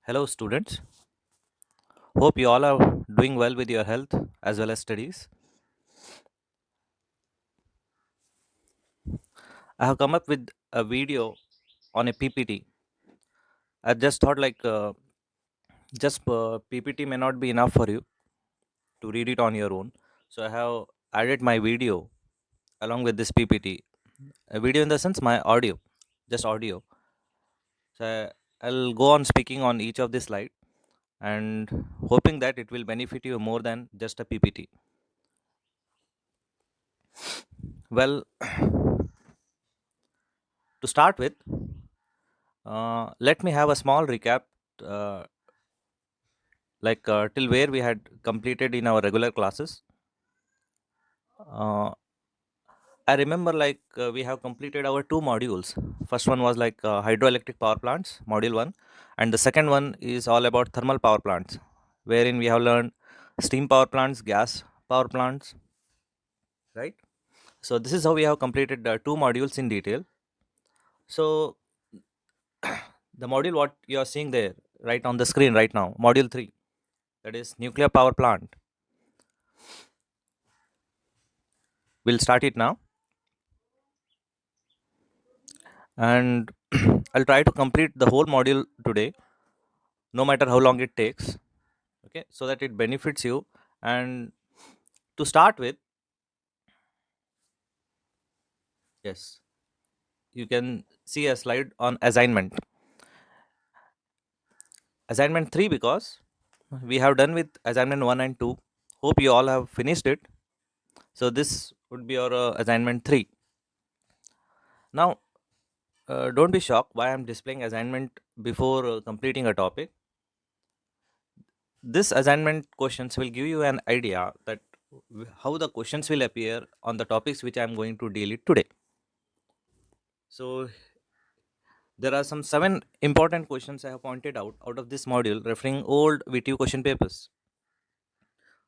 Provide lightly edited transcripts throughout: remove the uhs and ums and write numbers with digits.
Hello, students. Hope you all are doing well with your health as well as studies. I have come up with a video on a PPT. I just thought just PPT may not be enough for you to read it on your own. So I have added my video along with this PPT. A video in the sense my audio, just audio. So I'll go on speaking on each of the slide and hoping that it will benefit you more than just a PPT. Well, to start with, let me have a small recap, uh, till where we had completed in our regular classes. Uh, I remember we have completed our two modules. First one was hydroelectric power plants, module one, and the second one is all about thermal power plants, wherein we have learned steam power plants, gas power plants, right? So this is how we have completed two modules in detail. So the module what you are seeing there right on the screen right now, module three, that is nuclear power plant. We'll start it now, and I'll try to complete the whole module today, no matter how long it takes. Okay, so that it benefits you. And to start with, yes, you can see a slide on assignment 3, because we have done with assignment 1 and 2. Hope you all have finished it. So this would be your assignment 3. Now, don't be shocked why I'm displaying assignment before completing a topic. This assignment questions will give you an idea that how the questions will appear on the topics which I'm going to deal it today. So there are some 7 important questions I have pointed out of this module, referring old VTU question papers.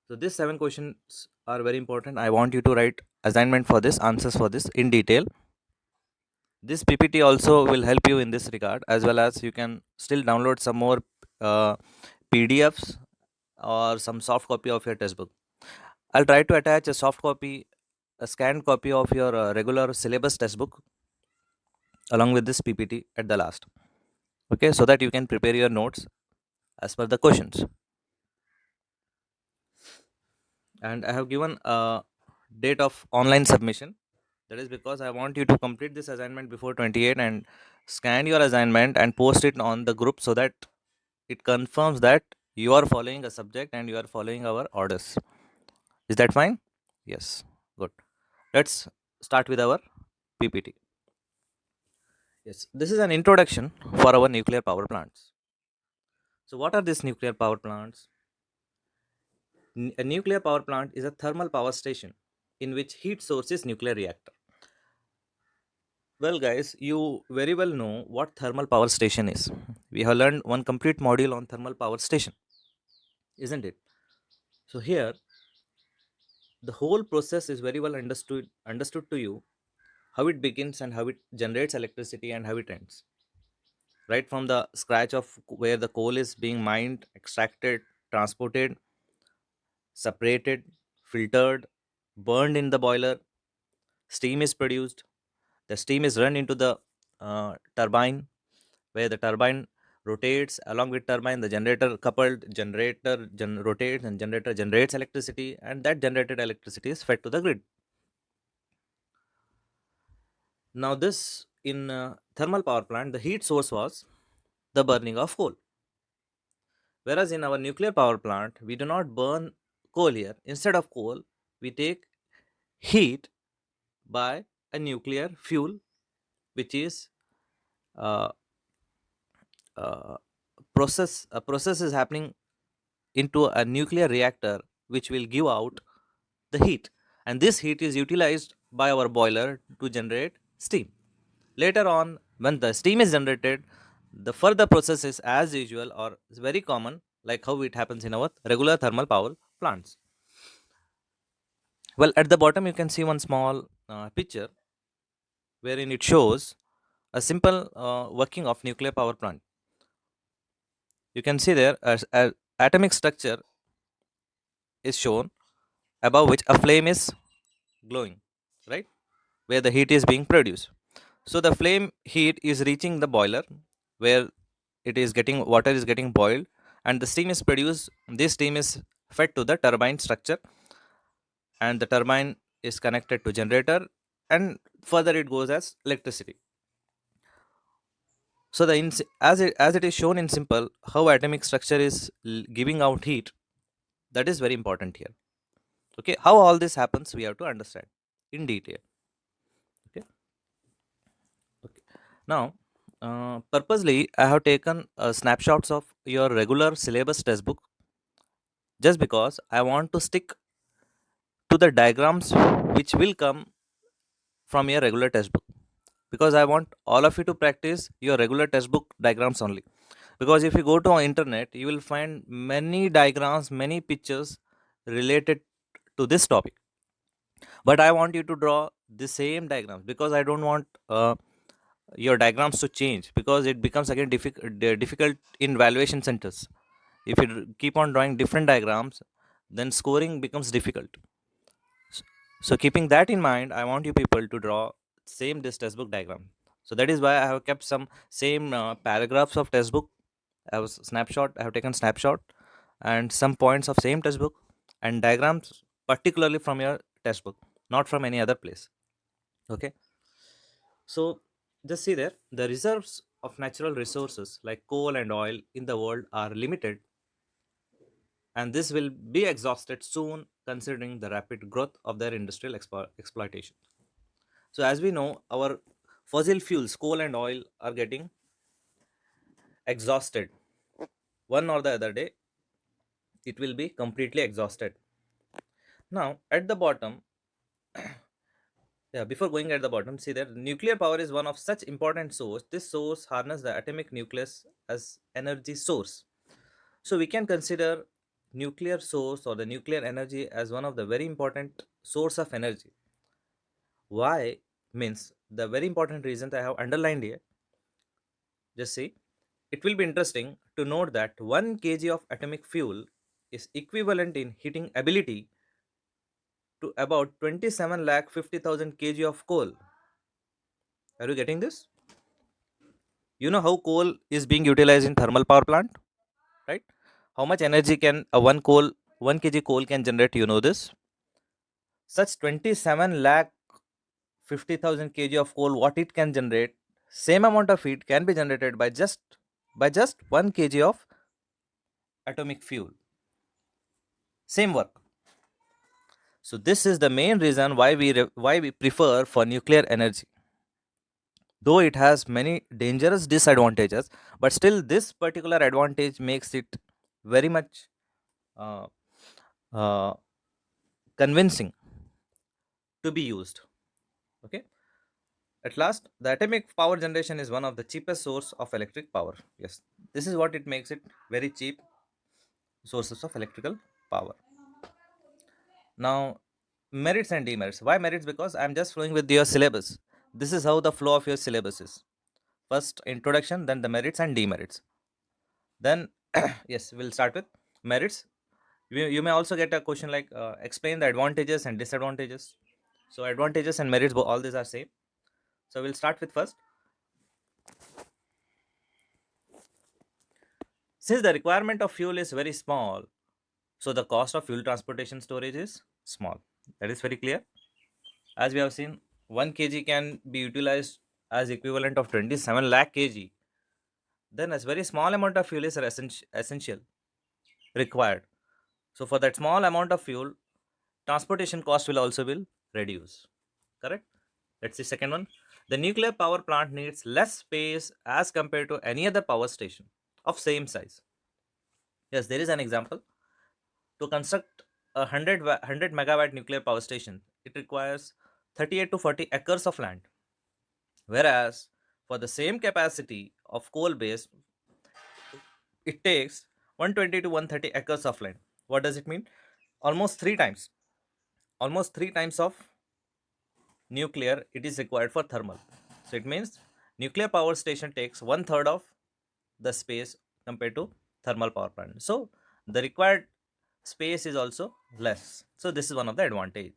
So these 7 questions are very important. I want you to write assignment for this, answers for this in detail. This PPT also will help you in this regard, as well as you can still download some more uh, PDFs or some soft copy of your textbook. I'll try to attach a soft copy, a scanned copy of your regular syllabus textbook along with this PPT at the last. Okay, so that you can prepare your notes as per the questions. And I have given a date of online submission. That is because I want you to complete this assignment before 28 and scan your assignment and post it on the group, so that it confirms that you are following a subject and you are following our orders. Is that fine? Yes. Good. Let's start with our PPT. Yes. This is an introduction for our nuclear power plants. So, what are these nuclear power plants? A nuclear power plant is a thermal power station in which heat source is nuclear reactor. Well, guys, you very well know what thermal power station is. We have learned one complete module on thermal power station, isn't it? So here, the whole process is very well understood to you, how it begins and how it generates electricity and how it ends. Right from the scratch of where the coal is being mined, extracted, transported, separated, filtered, burned in the boiler, steam is produced. The steam is run into the turbine, where the turbine rotates. Along with turbine, the generator coupled generator rotates, and generator generates electricity, and that generated electricity is fed to the grid. Now this, in thermal power plant, the heat source was the burning of coal, whereas in our nuclear power plant we do not burn coal. Here, instead of coal, we take heat by a nuclear fuel, which is uh, uh, a process is happening into a nuclear reactor, which will give out the heat, and this heat is utilized by our boiler to generate steam. Later on, when the steam is generated, the further process is as usual or is very common, like how it happens in our regular thermal power plants. Well, at the bottom you can see one small picture wherein it shows a simple working of nuclear power plant. you can see there as atomic structure is shown above which a flame is glowing, right? Where the heat is being produced. So the flame heat is reaching the boiler where it is getting water is getting boiled and the steam is produced. This steam is fed to the turbine structure and the turbine is connected to generator and further it goes as electricity. So as it is shown in simple how atomic structure is giving out heat, that is very important here. Okay, how all this happens we have to understand in detail. Okay. Okay. Now, purposely, I have taken snapshots of your regular syllabus textbook just because I want to stick to the diagrams which will come from your regular textbook. Because I want all of you to practice your regular textbook diagrams only. Because if you go to our internet, you will find many diagrams, many pictures related to this topic. But I want you to draw the same diagrams because I don't want your diagrams to change because it becomes again difficult in valuation centers. If you keep on drawing different diagrams, then scoring becomes difficult. S- So, keeping that in mind, I want you people to draw same this textbook diagram. So that is why I have kept some same paragraphs of textbook. I have taken snapshot and some points of same textbook and diagrams particularly from your textbook, not from any other place. Okay. So just see there, the reserves of natural resources like coal and oil in the world are limited, and this will be exhausted soon considering the rapid growth of their industrial exploitation. So, as we know, our fossil fuels, coal and oil, are getting exhausted. One or the other day, it will be completely exhausted. Now, at the bottom, yeah, before going at the bottom, see that nuclear power is one of such important source. This source harness the atomic nucleus as energy source. So we can consider nuclear source or the nuclear energy as one of the very important source of energy. Why? Means the very important reason I have underlined here. Just see, it will be interesting to note that 1 kg of atomic fuel is equivalent in heating ability to about 27 lakh 50,000 kg of coal. Are you getting this? You know how coal is being utilized in thermal power plant, right? How much energy can a 1 kg coal can generate? You know this. Such 27 lakh 50,000 kg of coal, what it can generate, same amount of heat can be generated by just 1 kg of atomic fuel. Same work. So this is the main reason why we prefer for nuclear energy. Though it has many dangerous disadvantages, but still this particular advantage makes it very much uh, uh, convincing to be used. Okay. At last, the atomic power generation is one of the cheapest source of electric power. Yes, this is what it makes it very cheap sources of electrical power. Now, merits and demerits. Why merits? Because I'm just flowing with your syllabus. This is how the flow of your syllabus is. First introduction, then the merits and demerits. Then, yes, we'll start with merits. You may also get a question like explain the advantages and disadvantages. So, advantages and merits, all these are same. So, we'll start with first. Since the requirement of fuel is very small, so the cost of fuel transportation storage is small. That is very clear. As we have seen, 1 kg can be utilized as equivalent of 27 lakh kg. Then a very small amount of fuel is essential, required. So for that small amount of fuel, transportation cost will reduce. Correct? That's the second one. The nuclear power plant needs less space as compared to any other power station of same size. Yes, there is an example. To construct a 100 megawatt nuclear power station, it requires 38 to 40 acres of land. Whereas for the same capacity of coal based, it takes 120 to 130 acres of land. What does it mean? Almost three times. Almost three times of nuclear it is required for thermal. So it means nuclear power station takes one third of the space compared to thermal power plant. So the required space is also less. So this is one of the advantage.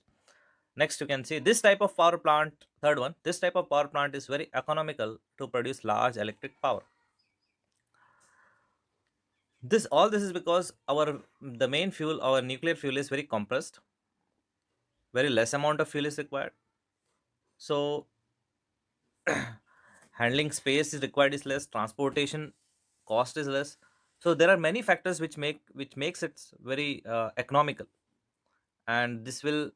Next, you can see this type of power plant. Third one, this type of power plant is very economical to produce large electric power. This all this is because our the main fuel, our nuclear fuel, is very compressed. Very less amount of fuel is required. So handling space is required is less. Transportation cost is less. So there are many factors which makes it very economical, and this will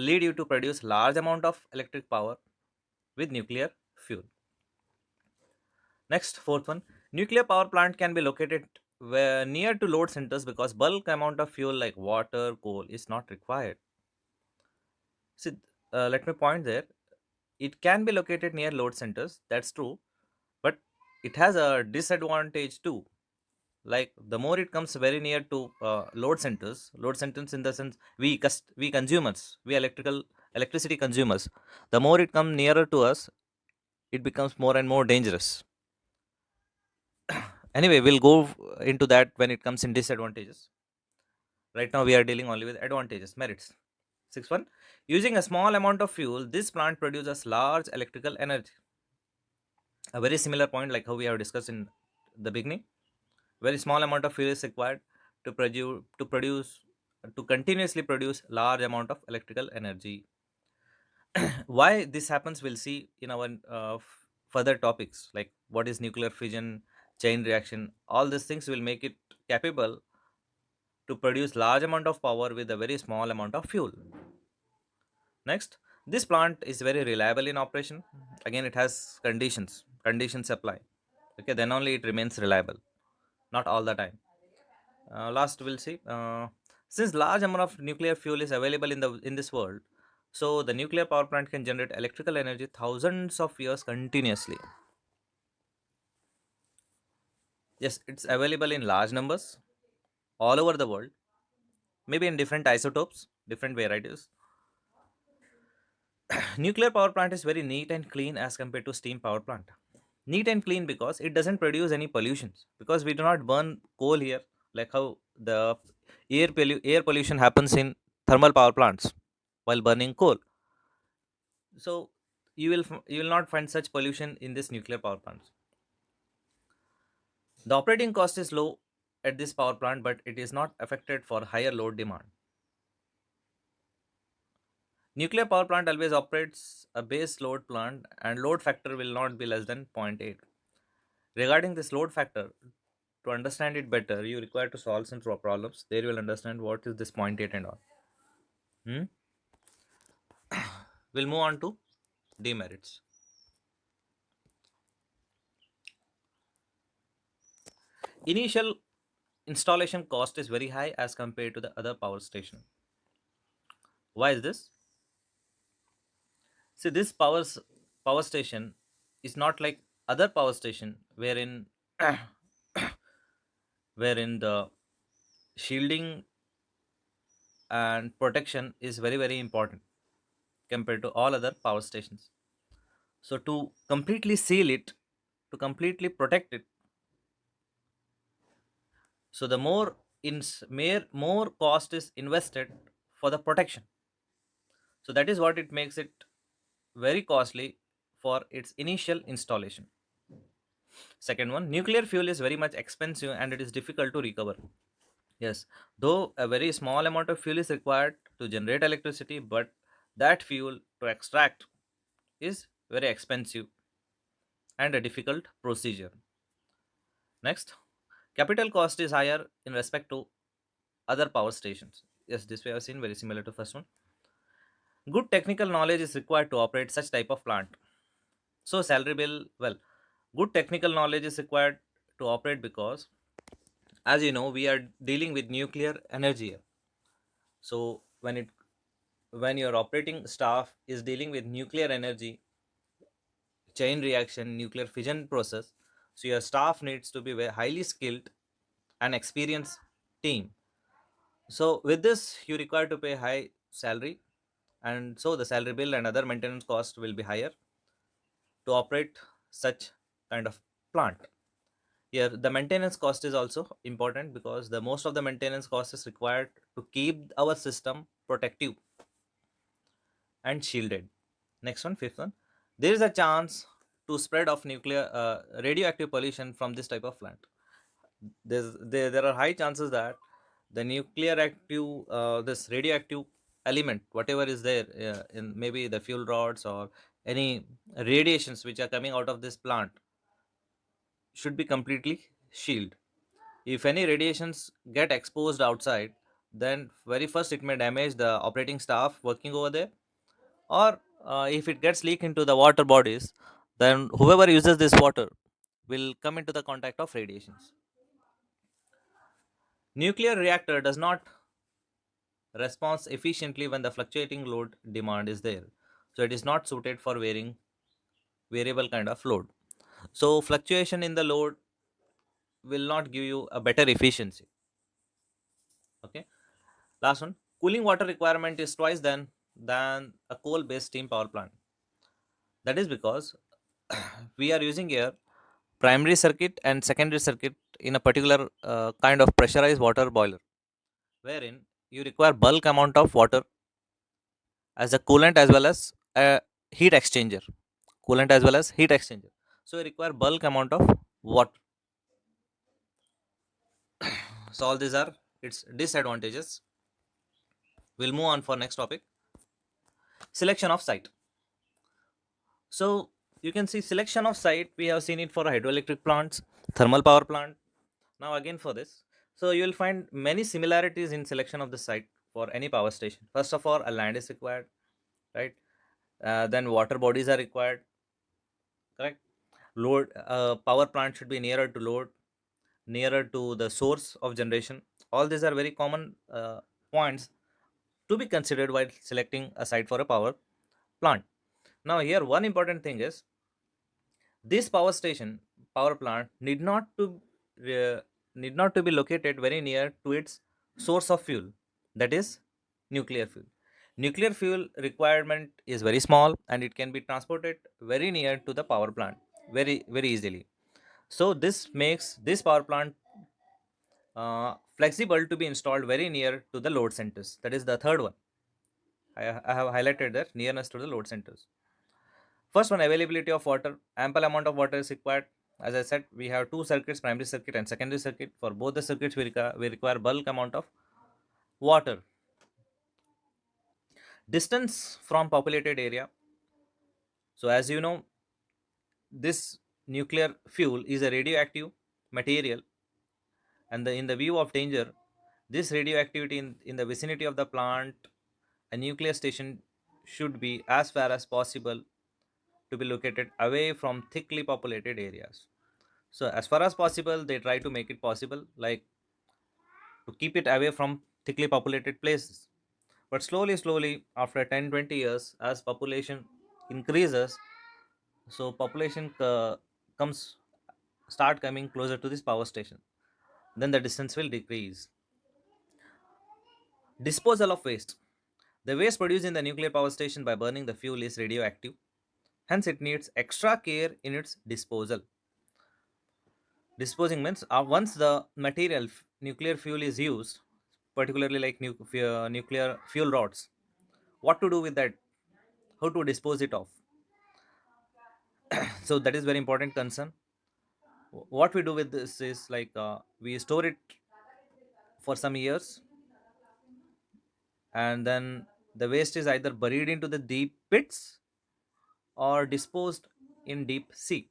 lead you to produce large amount of electric power with nuclear fuel. Next, fourth one, nuclear power plant can be located where near to load centers because bulk amount of fuel like water, coal is not required. See, let me point there. It can be located near load centers. That's true, but it has a disadvantage too. Like the more it comes very near to load centers in the sense we consumers, we electricity consumers, the more it comes nearer to us, it becomes more and more dangerous. Anyway, we'll go into that when it comes in disadvantages. Right now we are dealing only with advantages, merits. Sixth one, using a small amount of fuel, this plant produces large electrical energy. A very similar point like how we have discussed in the beginning. Very small amount of fuel is required to continuously produce large amount of electrical energy. Why this happens, we'll see in our further topics, like what is nuclear fission, chain reaction. All these things will make it capable to produce large amount of power with a very small amount of fuel. Next, this plant is very reliable in operation. Again, it has conditions apply. Okay, then only it remains reliable, not all the time. Last, we'll see. Since large amount of nuclear fuel is available in this world, so the nuclear power plant can generate electrical energy thousands of years continuously. Yes, it's available in large numbers all over the world, maybe in different isotopes, different varieties. Nuclear power plant is very neat and clean as compared to steam power plant. Neat and clean because it doesn't produce any pollutions, because we do not burn coal here, like how the air pollution happens in thermal power plants while burning coal. So you will not find such pollution in this nuclear power plants. The operating cost is low at this power plant, but it is not affected for higher load demand. Nuclear power plant always operates a base load plant, and load factor will not be less than zero point 0.8. Regarding this load factor, to understand it better, you require to solve some problems. There you will understand what is this zero point 0.8 and all. Hmm? We'll move on to demerits. Initial installation cost is very high as compared to the other power station. Why is this? See, power station is not like other power station wherein the shielding and protection is very very important compared to all other power stations. So to completely seal it, to completely protect it, so the more cost is invested for the protection. So that is what it makes it very costly for its initial installation. Second one, nuclear fuel is very much expensive and it is difficult to recover. Yes, though a very small amount of fuel is required to generate electricity, but that fuel to extract is very expensive and a difficult procedure. Next, capital cost is higher in respect to other power stations. Yes, this we have seen very similar to first one. Good technical knowledge is required to operate such type of plant. So salary bill, well, good technical knowledge is required to operate because, as you know, we are dealing with nuclear energy here. So when your operating staff is dealing with nuclear energy, chain reaction, nuclear fission process, so your staff needs to be very highly skilled and experienced team. So with this, you require to pay high salary, and so the salary bill and other maintenance cost will be higher to operate such kind of plant. Here the maintenance cost is also important, because the most of the maintenance cost is required to keep our system protective and shielded. Next one, fifth one, there is a chance to spread of nuclear radioactive pollution from this type of plant. There are high chances that the nuclear active this radioactive element, whatever is there in maybe the fuel rods or any radiations which are coming out of this plant, should be completely shielded. If any radiations get exposed outside, then very first it may damage the operating staff working over there, or if it gets leaked into the water bodies, then whoever uses this water will come into the contact of radiations. Nuclear reactor does not respond efficiently when the fluctuating load demand is there, so it is not suited for varying variable kind of load. So fluctuation in the load will not give you a better efficiency. Okay. Last one, cooling water requirement is twice than a coal based steam power plant. That is because we are using here primary circuit and secondary circuit in a particular kind of pressurized water boiler, wherein you require bulk amount of water as a coolant as well as a heat exchanger. Coolant as well as heat exchanger. So you require bulk amount of water. So all these are its disadvantages. We'll move on for next topic. Selection of site. So you can see selection of site. We have seen it for hydroelectric plants, thermal power plant. Now again for this. So you will find many similarities in selection of the site for any power station. First of all, a land is required, right? Then water bodies are required, correct? Load power plant should be nearer to load, nearer to the source of generation. All these are very common points to be considered while selecting a site for a power plant. Now here one important thing is, this power plant uh, need not to be located very near to its source of fuel, that is nuclear fuel. Nuclear fuel requirement is very small and it can be transported very near to the power plant very easily. So this makes this power plant flexible to be installed very near to the load centers. That is the third one. I have highlighted that nearness to the load centers. First one, availability of water. Ample amount of water is required. As I said, we have two circuits, primary circuit and secondary circuit. For both the circuits, we require bulk amount of water. Distance from populated area. So as you know, this nuclear fuel is a radioactive material, and in the view of danger, this radioactivity in the vicinity of the plant, a nuclear station should be as far as possible to be located away from thickly populated areas. So as far as possible, they try to make it possible, like to keep it away from thickly populated places. But slowly, after 10, 20 years, as population increases, so population comes start coming closer to this power station, then the distance will decrease. Disposal of waste. The waste produced in the nuclear power station by burning the fuel is radioactive, hence it needs extra care in its disposal. Disposing means once the nuclear fuel is used, particularly like nuclear fuel rods, what to do with that, how to dispose it of. So that is very important concern. What we do with this is like we store it for some years, and then the waste is either buried into the deep pits or disposed in deep sea,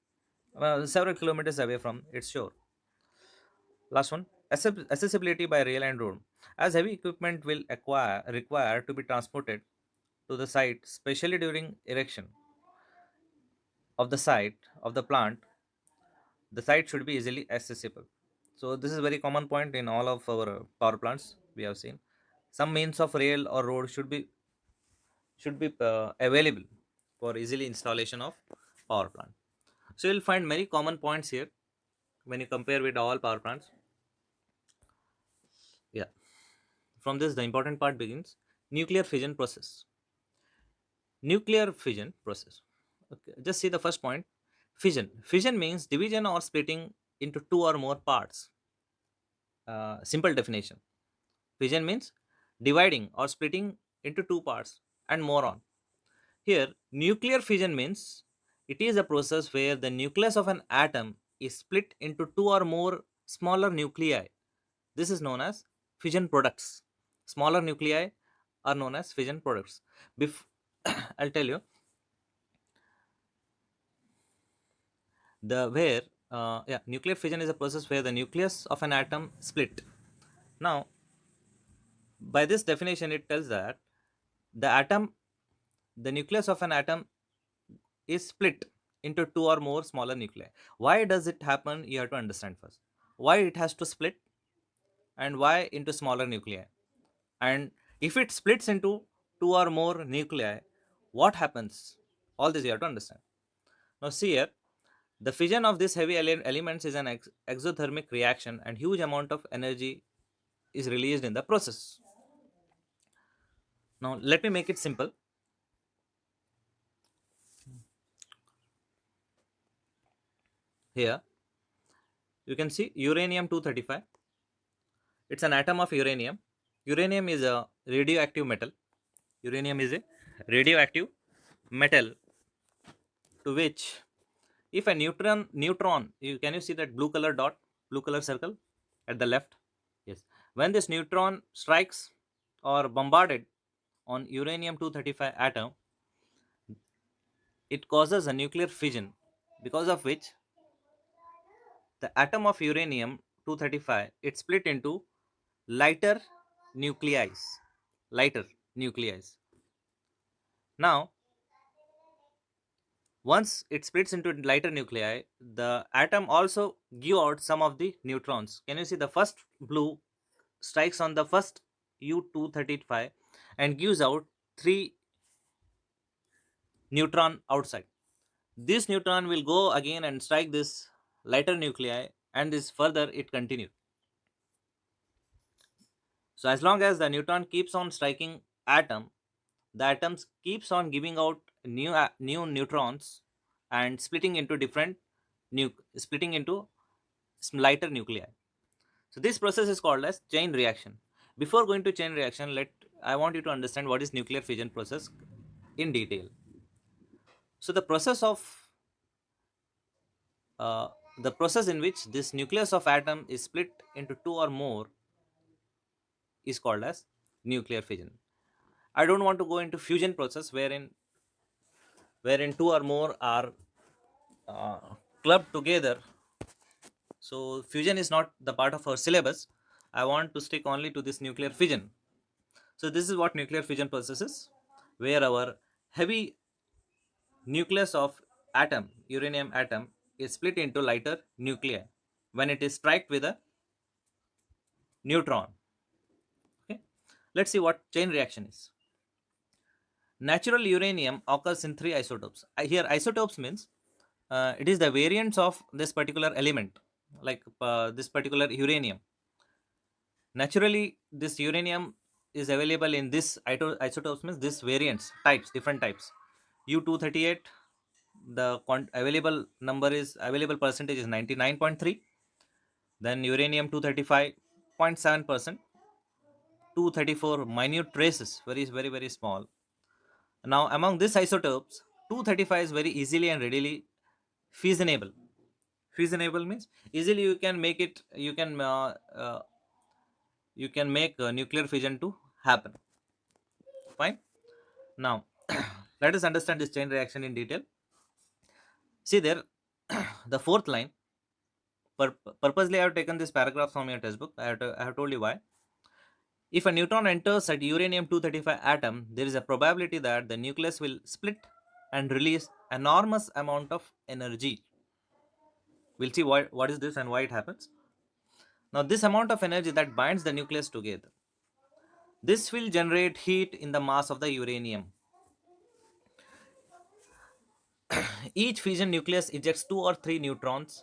several kilometers away from its shore. Last one, accessibility by rail and road. As heavy equipment will require to be transported to the site, especially during erection of the site of the plant, the site should be easily accessible. So this is very common point in all of our power plants. We have seen some means of rail or road should be available for easily installation of power plant. So you'll find many common points here when you compare with all power plants. Yeah. From this, the important part begins. Nuclear fission process. Nuclear fission process. Okay. Just see the first point. Fission. Fission means division or splitting into two or more parts. Simple definition. Fission means dividing or splitting into two parts and more on. Here, nuclear fission means it is a process where the nucleus of an atom is split into two or more smaller nuclei. This is known as fission products. Smaller nuclei are known as fission products. I'll tell you the where nuclear fission is a process where the nucleus of an atom split. Now, by this definition, it tells that the atom, the nucleus of an atom is split into two or more smaller nuclei. Why does it happen? You have to understand first. Why it has to split and why into smaller nuclei? And if it splits into two or more nuclei, what happens? All this you have to understand. Now, see here, the fission of these heavy elements is an exothermic reaction, and huge amount of energy is released in the process. Now, let me make it simple. Here, you can see uranium 235. It's an atom of uranium. Uranium is a radioactive metal. Uranium is a radioactive metal to which if a neutron, can you see that blue color dot, blue color circle at the left? Yes. When this neutron strikes or bombarded on uranium 235 atom, it causes a nuclear fission, because of which the atom of uranium 235 it split into lighter nuclei. Lighter nuclei. Now, once it splits into lighter nuclei, the atom also give out some of the neutrons. Can you see the first blue strikes on the first U235 and gives out three neutron outside. This neutron will go again and strike this lighter nuclei, and this further it continues. So as long as the neutron keeps on striking atom, the atoms keeps on giving out new neutrons and splitting into different splitting into lighter nuclei. So this process is called as chain reaction. Before going to chain reaction, let I want you to understand what is nuclear fission process in detail. So uh, the process in which this nucleus of atom is split into two or more is called as nuclear fission. I don't want to go into fusion process wherein two or more are clubbed together. So fusion is not the part of our syllabus. I want to stick only to this nuclear fission. So this is what nuclear fission process is, where our heavy nucleus of atom, uranium atom, is split into lighter nuclei when it is struck with a neutron. Okay, let's see what chain reaction is. Natural uranium occurs in three isotopes. Here, isotopes means it is the variants of this particular element, like this particular uranium. Naturally, this uranium is available in this isotopes means this variants types, different types. U238, the available number is available percentage is 99.3. Then uranium 235.7%, 234 minute traces, very small. Now, among these isotopes, 235 is very easily and readily fissionable. Fissionable means easily you can make nuclear fission to happen. Fine. Now, let us understand this chain reaction in detail. See there, the fourth line. Purposely, I have taken this paragraph from your textbook. I have told you why. If a neutron enters at uranium 235 atom, there is a probability that the nucleus will split and release enormous amount of energy. We'll see what is this and why it happens. Now, this amount of energy that binds the nucleus together, this will generate heat in the mass of the uranium. Each fission nucleus ejects two or three neutrons,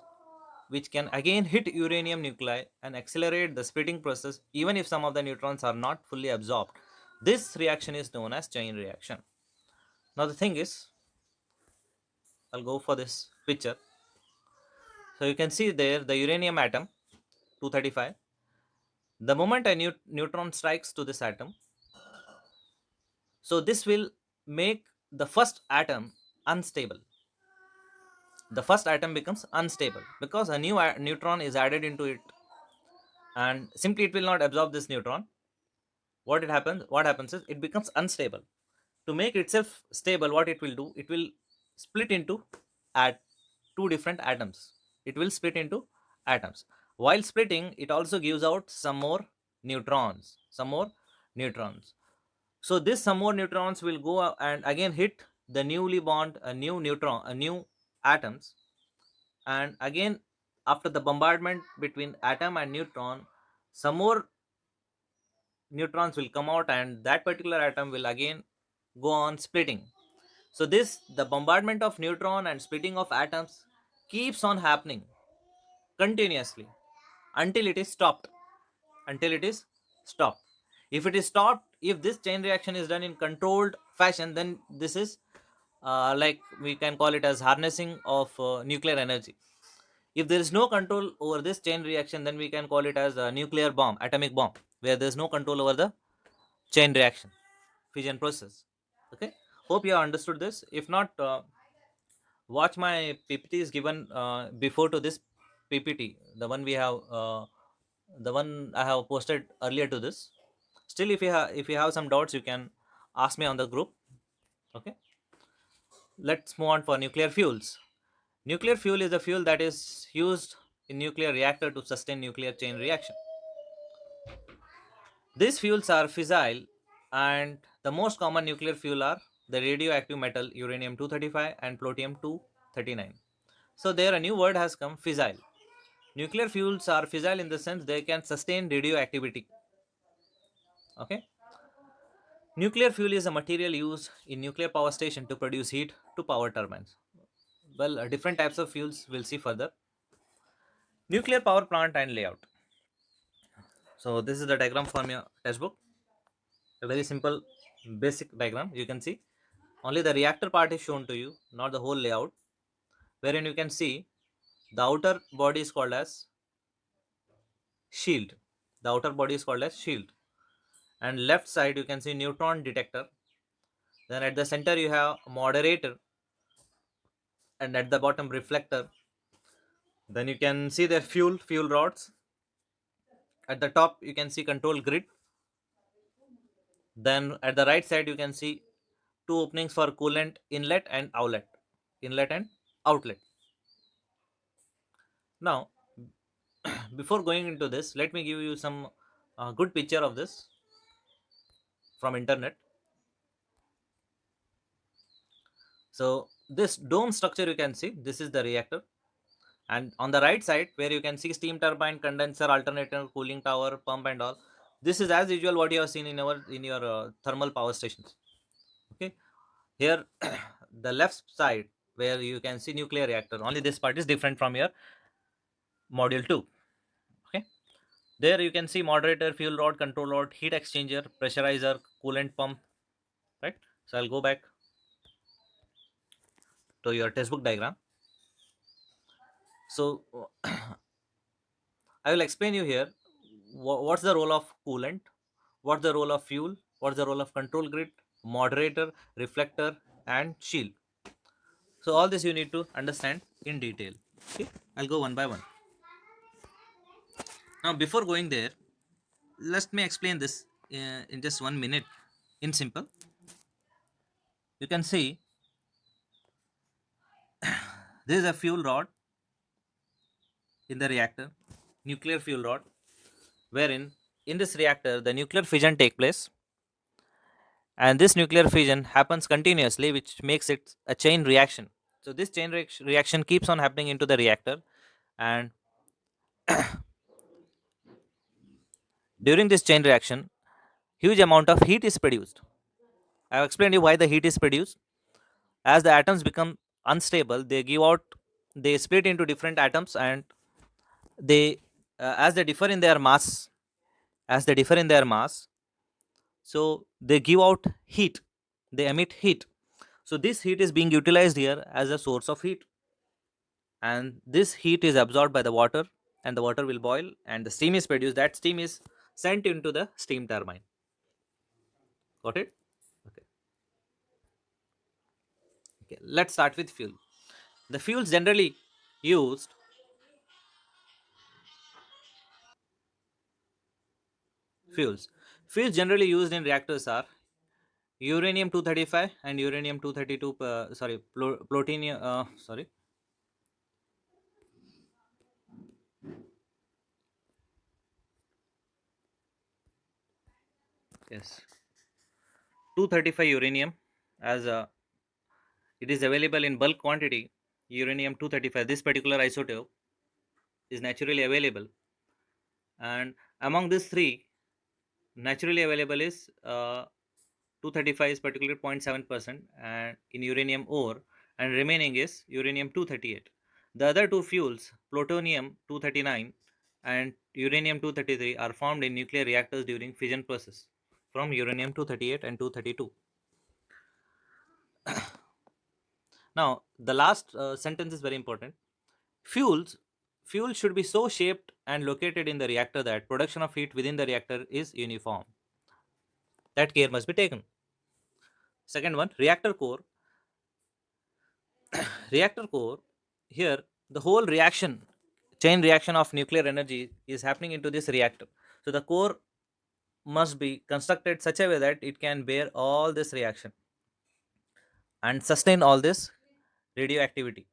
which can again hit uranium nuclei and accelerate the splitting process even if some of the neutrons are not fully absorbed. This reaction is known as chain reaction. Now, the thing is, I'll go for this picture. So you can see there the uranium atom 235. The moment a neutron strikes to this atom, so this will make the first atom unstable. The first atom becomes unstable because a new neutron is added into it, and simply it will not absorb this neutron. What happens is it becomes unstable. To make itself stable, what it will do, it will split into at two different atoms. It will split into atoms. While splitting, it also gives out some more neutrons. So this some more neutrons will go and again hit the newly bond a new neutron a new atoms, and again after the bombardment between atom and neutron, some more neutrons will come out, and that particular atom will again go on splitting. So this the bombardment of neutron and splitting of atoms keeps on happening continuously until it is stopped. Until it is stopped. If it is stopped, if this chain reaction is done in controlled fashion, then this is like we can call it as harnessing of nuclear energy. If there is no control over this chain reaction, then we can call it as a nuclear bomb, atomic bomb, where there is no control over the chain reaction, fission process. Okay, hope you have understood this. If not, watch my PPT is given before to this PPT, the one I have posted earlier to this. Still, if you have some doubts, you can ask me on the group. Okay, let's move on for nuclear fuels. Nuclear fuel is a fuel that is used in nuclear reactor to sustain nuclear chain reaction. These fuels are fissile, and the most common nuclear fuel are the radioactive metal uranium 235 and plutonium 239. So there a new word has come, fissile. Nuclear fuels are fissile in the sense they can sustain radioactivity. Okay. Nuclear fuel is a material used in nuclear power station to produce heat to power turbines. Well, different types of fuels we'll see further. Nuclear power plant and layout. So this is the diagram from your textbook. A very simple basic diagram. You can see only the reactor part is shown to you, not the whole layout, wherein you can see the outer body is called as shield. The outer body is called as shield. And left side you can see neutron detector. Then at the center you have moderator, and at the bottom reflector. Then you can see their fuel rods. At the top you can see control grid. Then at the right side you can see two openings for coolant inlet and outlet. Inlet and outlet. Now, before going into this, let me give you some good picture of this from internet. So this dome structure you can see, this is the reactor, and on the right side where you can see steam turbine, condenser, alternator, cooling tower, pump and all, this is as usual what you have seen in your thermal power stations. Okay, here the left side where you can see nuclear reactor, only this part is different from your module 2. Okay, there you can see moderator, fuel rod, control rod, heat exchanger, pressurizer, coolant pump, right? So I'll go back to your textbook diagram. So I will explain you here what's the role of coolant, what's the role of fuel, what's the role of control grid, moderator, reflector, and shield. So all this you need to understand in detail. Okay, I'll go one by one. Now before going there, let me explain this in just 1 minute. In simple, you can see this is a fuel rod in the reactor, nuclear fuel rod, wherein in this reactor the nuclear fission take place, and this nuclear fission happens continuously, which makes it a chain reaction. So this chain reaction keeps on happening into the reactor, and during this chain reaction huge amount of heat is produced. I have explained you why the heat is produced. As the atoms become unstable, they split into different atoms, and they as they differ in their mass, as they differ in their mass, so they give out heat, they emit heat. So this heat is being utilized here as a source of heat, and this heat is absorbed by the water, and the water will boil and the steam is produced. That steam is sent into the steam turbine. Got it? Okay. Okay, let's start with fuel. The fuels generally used fuels fuels generally used in reactors are uranium 235 and uranium 232, sorry, plutonium, sorry, yes, 235 uranium, as it is available in bulk quantity. Uranium 235, this particular isotope, is naturally available, and among these three, naturally available is 235 is particularly 0.7%, and in uranium ore, and remaining is uranium 238. The other two fuels, plutonium 239 and uranium 233, are formed in nuclear reactors during fission process from uranium 238 and 232. Now, the last sentence is very important. Fuels Fuel should be so shaped and located in the reactor that production of heat within the reactor is uniform. That care must be taken. Second one, reactor core. Reactor core, here the whole reaction, chain reaction of nuclear energy is happening into this reactor. So the core must be constructed such a way that it can bear all this reaction and sustain all this radioactivity.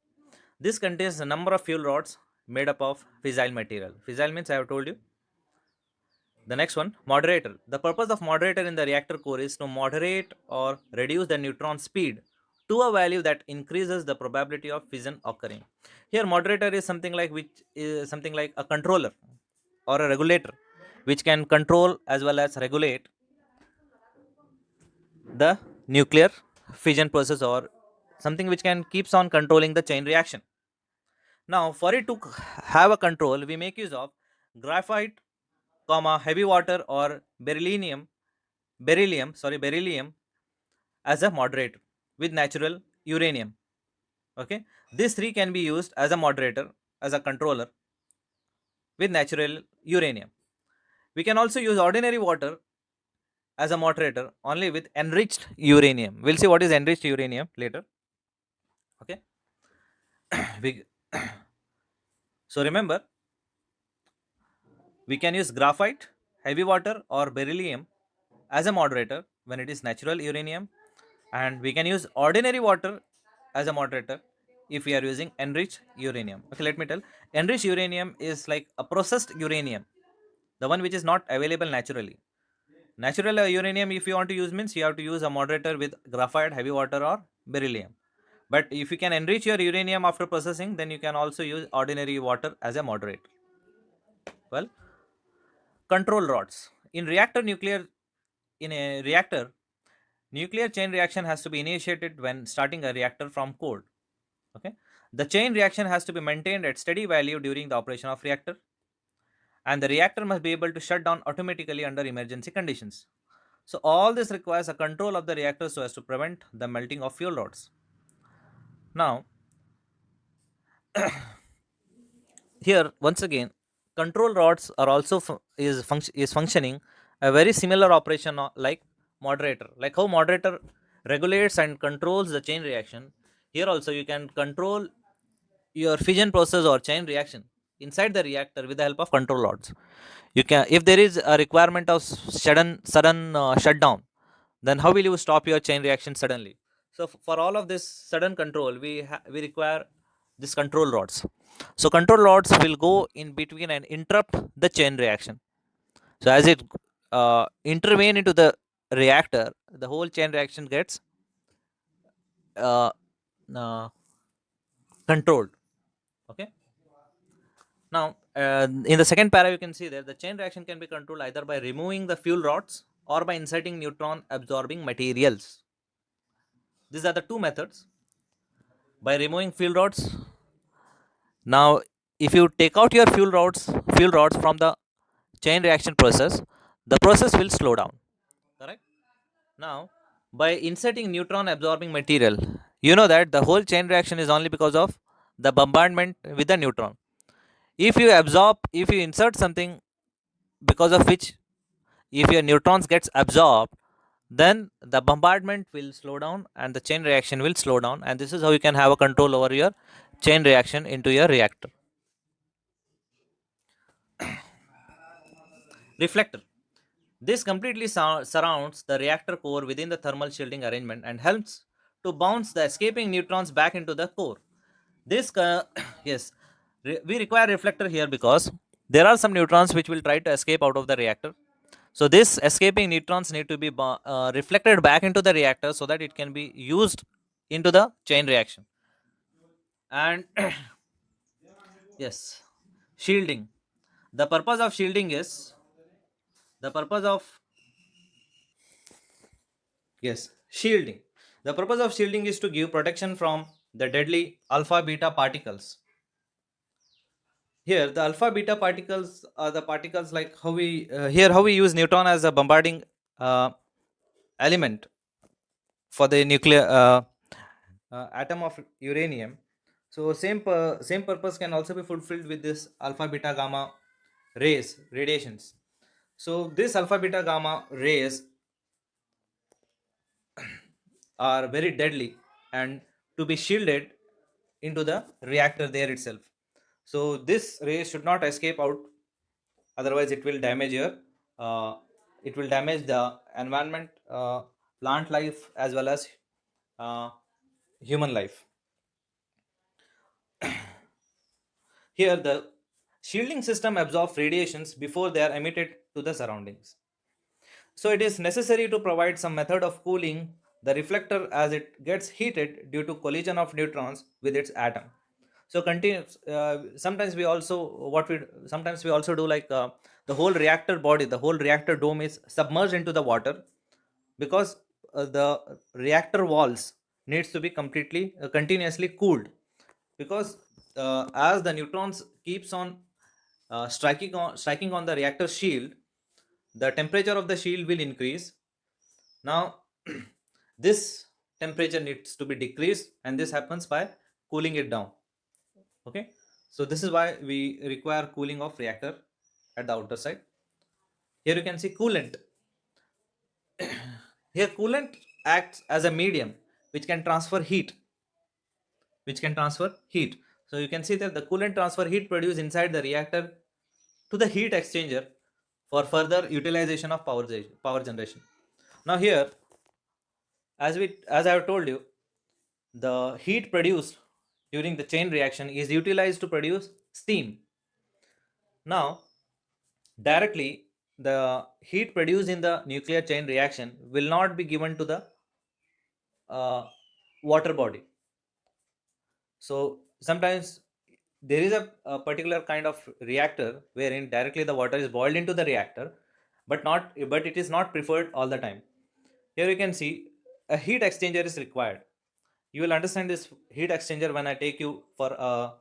This contains a number of fuel rods made up of fissile material. Fissile means I have told you. The next one, moderator. The purpose of moderator in the reactor core is to moderate or reduce the neutron speed to a value that increases the probability of fission occurring. Here, moderator is something like a controller or a regulator, which can control as well as regulate the nuclear fission process, or something which can keeps on controlling the chain reaction. Now, for it to have a control, we make use of graphite, comma, heavy water, or beryllium as a moderator with natural uranium. Okay, these three can be used as a moderator, as a controller with natural uranium. We can also use ordinary water as a moderator only with enriched uranium. We'll see what is enriched uranium later. Okay, we, so remember, we can use graphite, heavy water, or beryllium as a moderator when it is natural uranium, and we can use ordinary water as a moderator if we are using enriched uranium. Okay, let me tell. Enriched uranium is like a processed uranium, the one which is not available naturally. Natural uranium, if you want to use, means you have to use a moderator with graphite, heavy water, or beryllium. But if you can enrich your uranium after processing, then you can also use ordinary water as a moderator. Well, control rods in a reactor, nuclear chain reaction has to be initiated when starting a reactor from cold. Okay, the chain reaction has to be maintained at steady value during the operation of reactor, and the reactor must be able to shut down automatically under emergency conditions. So all this requires a control of the reactor so as to prevent the melting of fuel rods. Now, here once again, control rods are also is functioning a very similar operation like moderator. Like how moderator regulates and controls the chain reaction, here also you can control your fission process or chain reaction inside the reactor with the help of control rods. You can, if there is a requirement of sudden shutdown, then how will you stop your chain reaction suddenly? So for all of this sudden control, we require this control rods. So control rods will go in between and interrupt the chain reaction. So as it intervene into the reactor, the whole chain reaction gets uh, uh, controlled. Okay. Now, in the second para, you can see there the chain reaction can be controlled either by removing the fuel rods or by inserting neutron absorbing materials. These are the two methods. By removing fuel rods, now if you take out your fuel rods from the chain reaction process, the process will slow down. Correct. Now, by inserting neutron absorbing material, you know that the whole chain reaction is only because of the bombardment with the neutron. If you insert something because of which if your neutrons gets absorbed, then the bombardment will slow down and the chain reaction will slow down, and this is how you can have a control over your chain reaction into your reactor. Reflector. This completely surrounds the reactor core within the thermal shielding arrangement and helps to bounce the escaping neutrons back into the core. This, yes, we require reflector here because there are some neutrons which will try to escape out of the reactor. So this escaping neutrons need to be reflected back into the reactor so that it can be used into the chain reaction. And yes, shielding. The purpose of shielding is the purpose of yes, shielding. The purpose of shielding is to give protection from the deadly alpha beta particles. Here, the alpha beta particles are the particles like how we here how we use neutron as a bombarding uh, element for the nuclear atom of uranium. So same purpose can also be fulfilled with this alpha beta gamma rays radiations. So this alpha beta gamma rays are very deadly and to be shielded into the reactor there itself. So this ray should not escape out, otherwise uh, it will damage the environment, plant life as well as uh, human life. Here the shielding system absorbs radiations before they are emitted to the surroundings. So it is necessary to provide some method of cooling the reflector as it gets heated due to collision of neutrons with its atom. So continues. Sometimes we also what we sometimes we also do like the whole reactor body, the whole reactor dome is submerged into the water because the reactor walls needs to be completely continuously cooled because as the neutrons keeps on striking on the reactor shield, the temperature of the shield will increase. Now this temperature needs to be decreased and this happens by cooling it down. Okay, so this is why we require cooling of reactor at the outer side. Here you can see coolant. Here coolant acts as a medium which can transfer heat, so you can see that the coolant transfer heat produced inside the reactor to the heat exchanger for further utilization of power generation. Now here, as I have told you, the heat produced during the chain reaction is utilized to produce steam. Now directly the heat produced in the nuclear chain reaction will not be given to the uh, water body. So sometimes there is a particular kind of reactor wherein directly the water is boiled into the reactor, but it is not preferred all the time. Here you can see a heat exchanger is required. You will understand this heat exchanger when I take you for a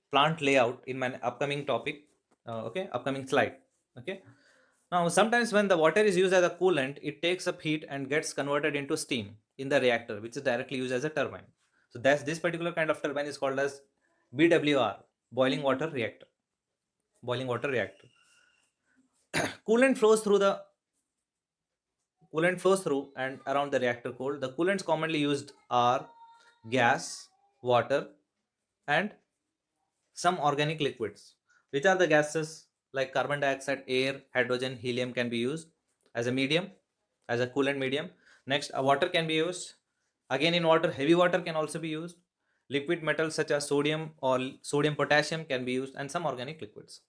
plant layout in my upcoming topic. Okay, upcoming slide. Okay. Now sometimes when the water is used as a coolant, it takes up heat and gets converted into steam in the reactor, which is directly used as a turbine. So that's this particular kind of turbine is called as BWR, boiling water reactor. Boiling water reactor. Coolant flows through the coolant flows through and around the reactor core. The coolants commonly used are gas, water, and some organic liquids. Which are the gases like carbon dioxide, air, hydrogen, helium can be used as a medium, as a coolant medium. Next, a water can be used. Again, in water, heavy water can also be used. Liquid metals such as sodium or sodium potassium can be used, and some organic liquids.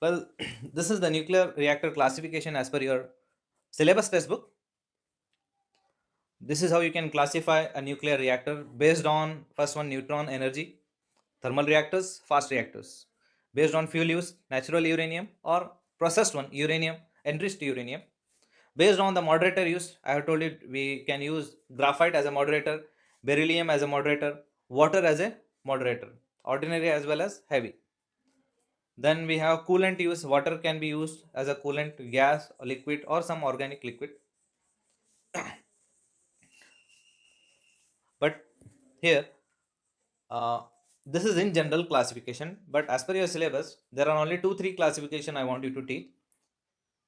Well, this is the nuclear reactor classification as per your syllabus textbook. This is how you can classify a nuclear reactor based on first one neutron energy, thermal reactors, fast reactors. Based on fuel use, natural uranium or processed one, uranium, enriched uranium. Based on the moderator use, I have told you we can use graphite as a moderator, beryllium as a moderator, water as a moderator, ordinary as well as heavy. Then we have coolant use, water can be used as a coolant, gas, liquid or some organic liquid. But Here, uh, this is in general classification, but as per your syllabus, there are only 2 3 classification I want you to teach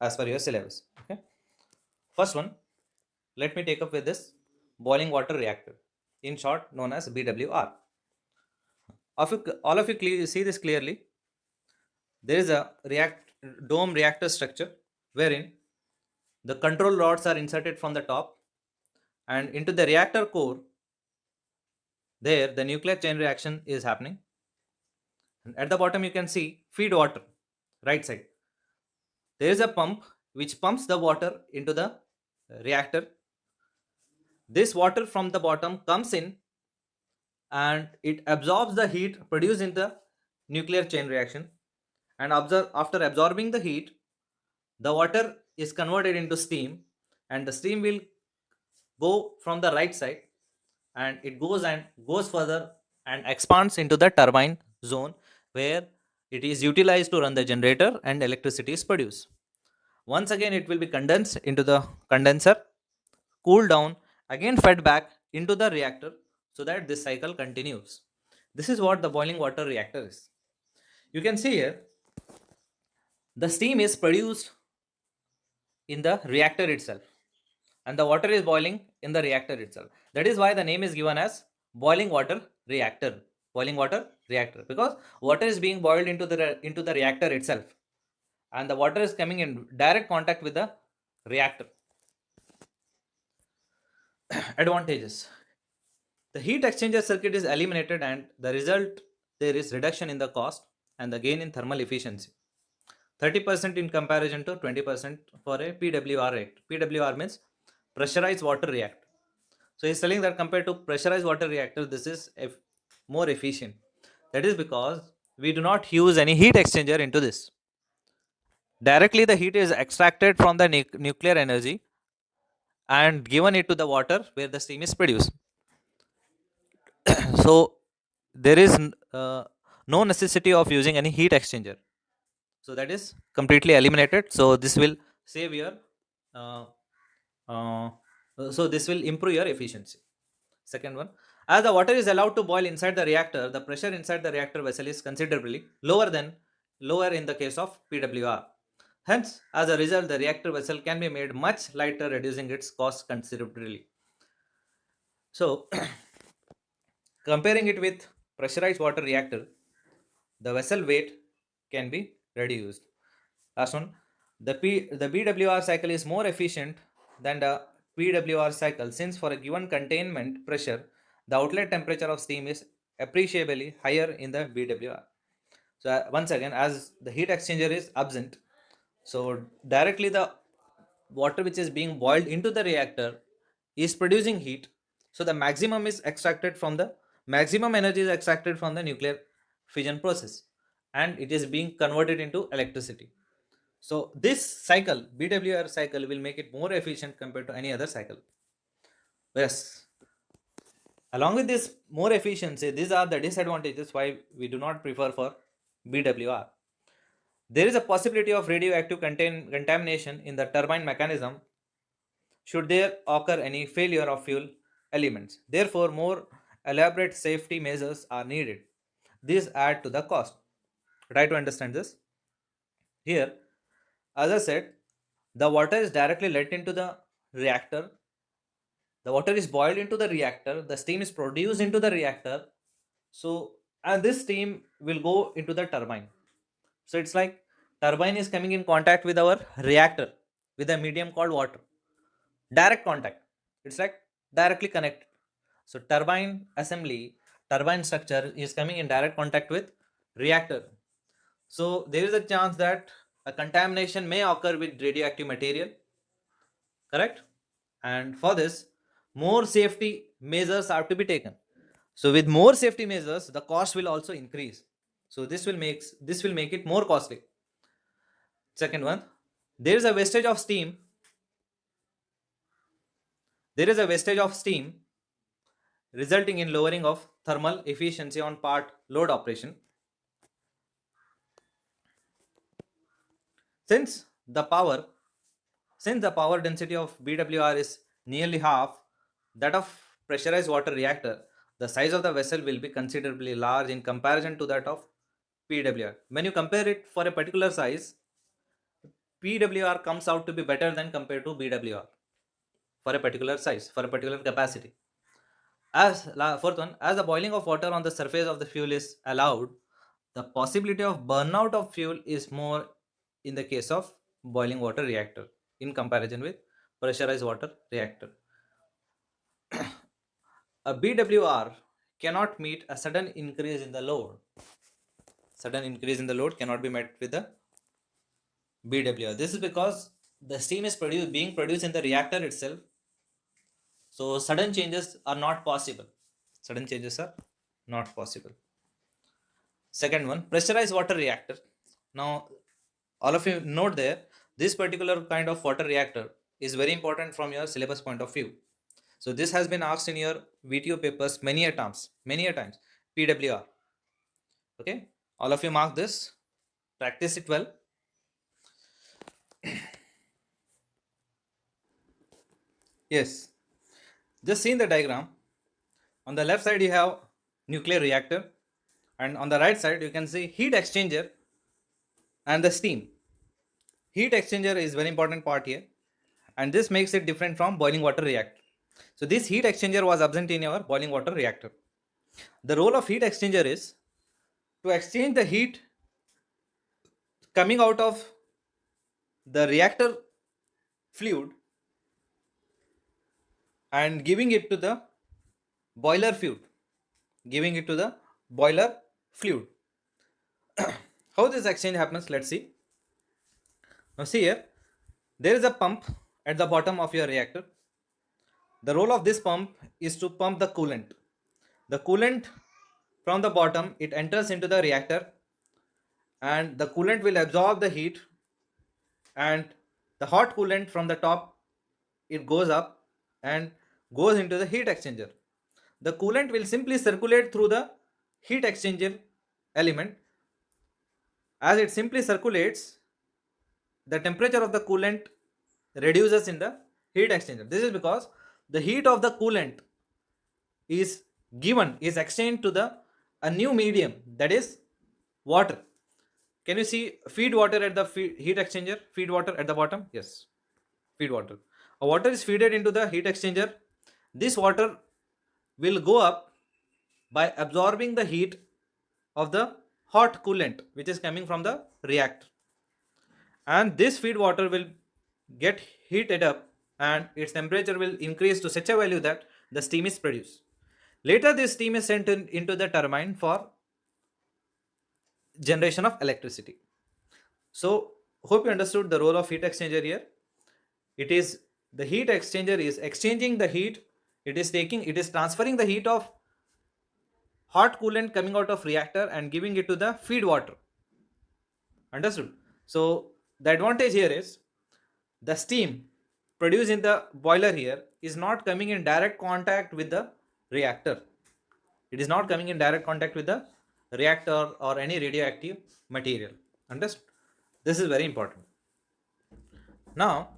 as per your syllabus. Okay. First one, let me take up with this boiling water reactor, in short known as BWR. All of you see this clearly. There is a dome reactor structure wherein the control rods are inserted from the top, and into the reactor core, there the nuclear chain reaction is happening. And at the bottom, you can see feed water, right side. There is a pump which pumps the water into the reactor. This water from the bottom comes in and it absorbs the heat produced in the nuclear chain reaction. And after absorbing the heat, the water is converted into steam, and the steam will go from the right side, and it goes further and expands into the turbine zone, where it is utilized to run the generator and electricity is produced. Once again, it will be condensed into the condenser, cooled down, again fed back into the reactor, so that this cycle continues. This is what the boiling water reactor is. You can see here the steam is produced in the reactor itself, and the water is boiling in the reactor itself. That is why the name is given as boiling water reactor. Boiling water reactor, because water is being boiled into the reactor itself, and the water is coming in direct contact with the reactor. Advantages: the heat exchanger circuit is eliminated, and the result, there is reduction in the cost and the gain in thermal efficiency. 30% in comparison to 20% for a PWR reactor. PWR means pressurized water reactor. So he's telling that compared to pressurized water reactor, this is more efficient. That is because we do not use any heat exchanger into this. Directly, the heat is extracted from the nuclear energy and given it to the water where the steam is produced. So there is no necessity of using any heat exchanger. So that is completely eliminated. So this will save your uh, uh, so this will improve your efficiency. Second one, as the water is allowed to boil inside the reactor, the pressure inside the reactor vessel is considerably lower in the case of PWR. Hence, as a result, the reactor vessel can be made much lighter, reducing its cost considerably. So, comparing it with pressurized water reactor, the vessel weight can be reduced. Last one, the BWR cycle is more efficient than the PWR cycle, since for a given containment pressure, the outlet temperature of steam is appreciably higher in the BWR. So once again, as the heat exchanger is absent, so directly the water which is being boiled into the reactor is producing heat. So the maximum energy is extracted from the nuclear fission process, and it is being converted into electricity. So this cycle, BWR cycle, will make it more efficient compared to any other cycle. Yes. Along with this more efficiency, these are the disadvantages why we do not prefer for BWR. There is a possibility of radioactive contamination in the turbine mechanism should there occur any failure of fuel elements. Therefore, more elaborate safety measures are needed. These add to the cost. Try to understand this. Here, as I said, the water is directly let into the reactor. The water is boiled into the reactor. The steam is produced into the reactor. So, and this steam will go into the turbine. So it's like turbine is coming in contact with our reactor with a medium called water. Direct contact. It's like directly connected. So turbine structure is coming in direct contact with reactor. So there is a chance that a contamination may occur with radioactive material, correct? And for this, more safety measures are to be taken. So with more safety measures, the cost will also increase. So this will make it more costly. Second one, there is a wastage of steam. There is a wastage of steam resulting in lowering of thermal efficiency on part load operation. Since the power since the power density of BWR is nearly half that of pressurized water reactor, the size of the vessel will be considerably large in comparison to that of PWR. When you compare it for a particular size, PWR comes out to be better than compared to BWR for a particular size, for a particular capacity. Fourth one, as the boiling of water on the surface of the fuel is allowed, the possibility of burnout of fuel is more in the case of boiling water reactor in comparison with pressurized water reactor. A BWR cannot meet a sudden increase in the load. Sudden increase in the load cannot be met with the BWR. This is because the steam is being produced in the reactor itself. So sudden changes are not possible. Sudden changes are not possible. Second one, pressurized water reactor. Now, all of you note there, this particular kind of water reactor is very important from your syllabus point of view. So this has been asked in your VTO papers many a times, PWR. Okay, all of you mark this, practice it well. Yes, just see in the diagram. On the left side you have nuclear reactor, and on the right side you can see heat exchanger and the steam. Heat exchanger is very important part here, and this makes it different from boiling water reactor. So this heat exchanger was absent in our boiling water reactor. The role of heat exchanger is to exchange the heat coming out of the reactor fluid and giving it to the boiler fluid. Giving it to the boiler fluid. How this exchange happens, let's see. Now see here, there is a pump at the bottom of your reactor. The role of this pump is to pump the coolant. The coolant from the bottom, it enters into the reactor, and the coolant will absorb the heat, and the hot coolant from the top, it goes up and goes into the heat exchanger. The coolant will simply circulate through the heat exchanger element. As it simply circulates, the temperature of the coolant reduces in the heat exchanger. This is because the heat of the coolant is exchanged to the a new medium, that is water. Can you see feed water at the heat exchanger? Feed water at the bottom? Yes, feed water. A water is feeded into the heat exchanger. This water will go up by absorbing the heat of the hot coolant which is coming from the reactor, and this feed water will get heated up and its temperature will increase to such a value that the steam is produced. Later this steam is sent into the turbine for generation of electricity. So hope you understood the role of heat exchanger here. It is the heat exchanger is exchanging the heat. It is transferring the heat of hot coolant coming out of reactor and giving it to the feed water. Understood? So the advantage here is the steam produced in the boiler here is not coming in direct contact with the reactor. It is not coming in direct contact with the reactor or any radioactive material. Understood? This is very important. Now,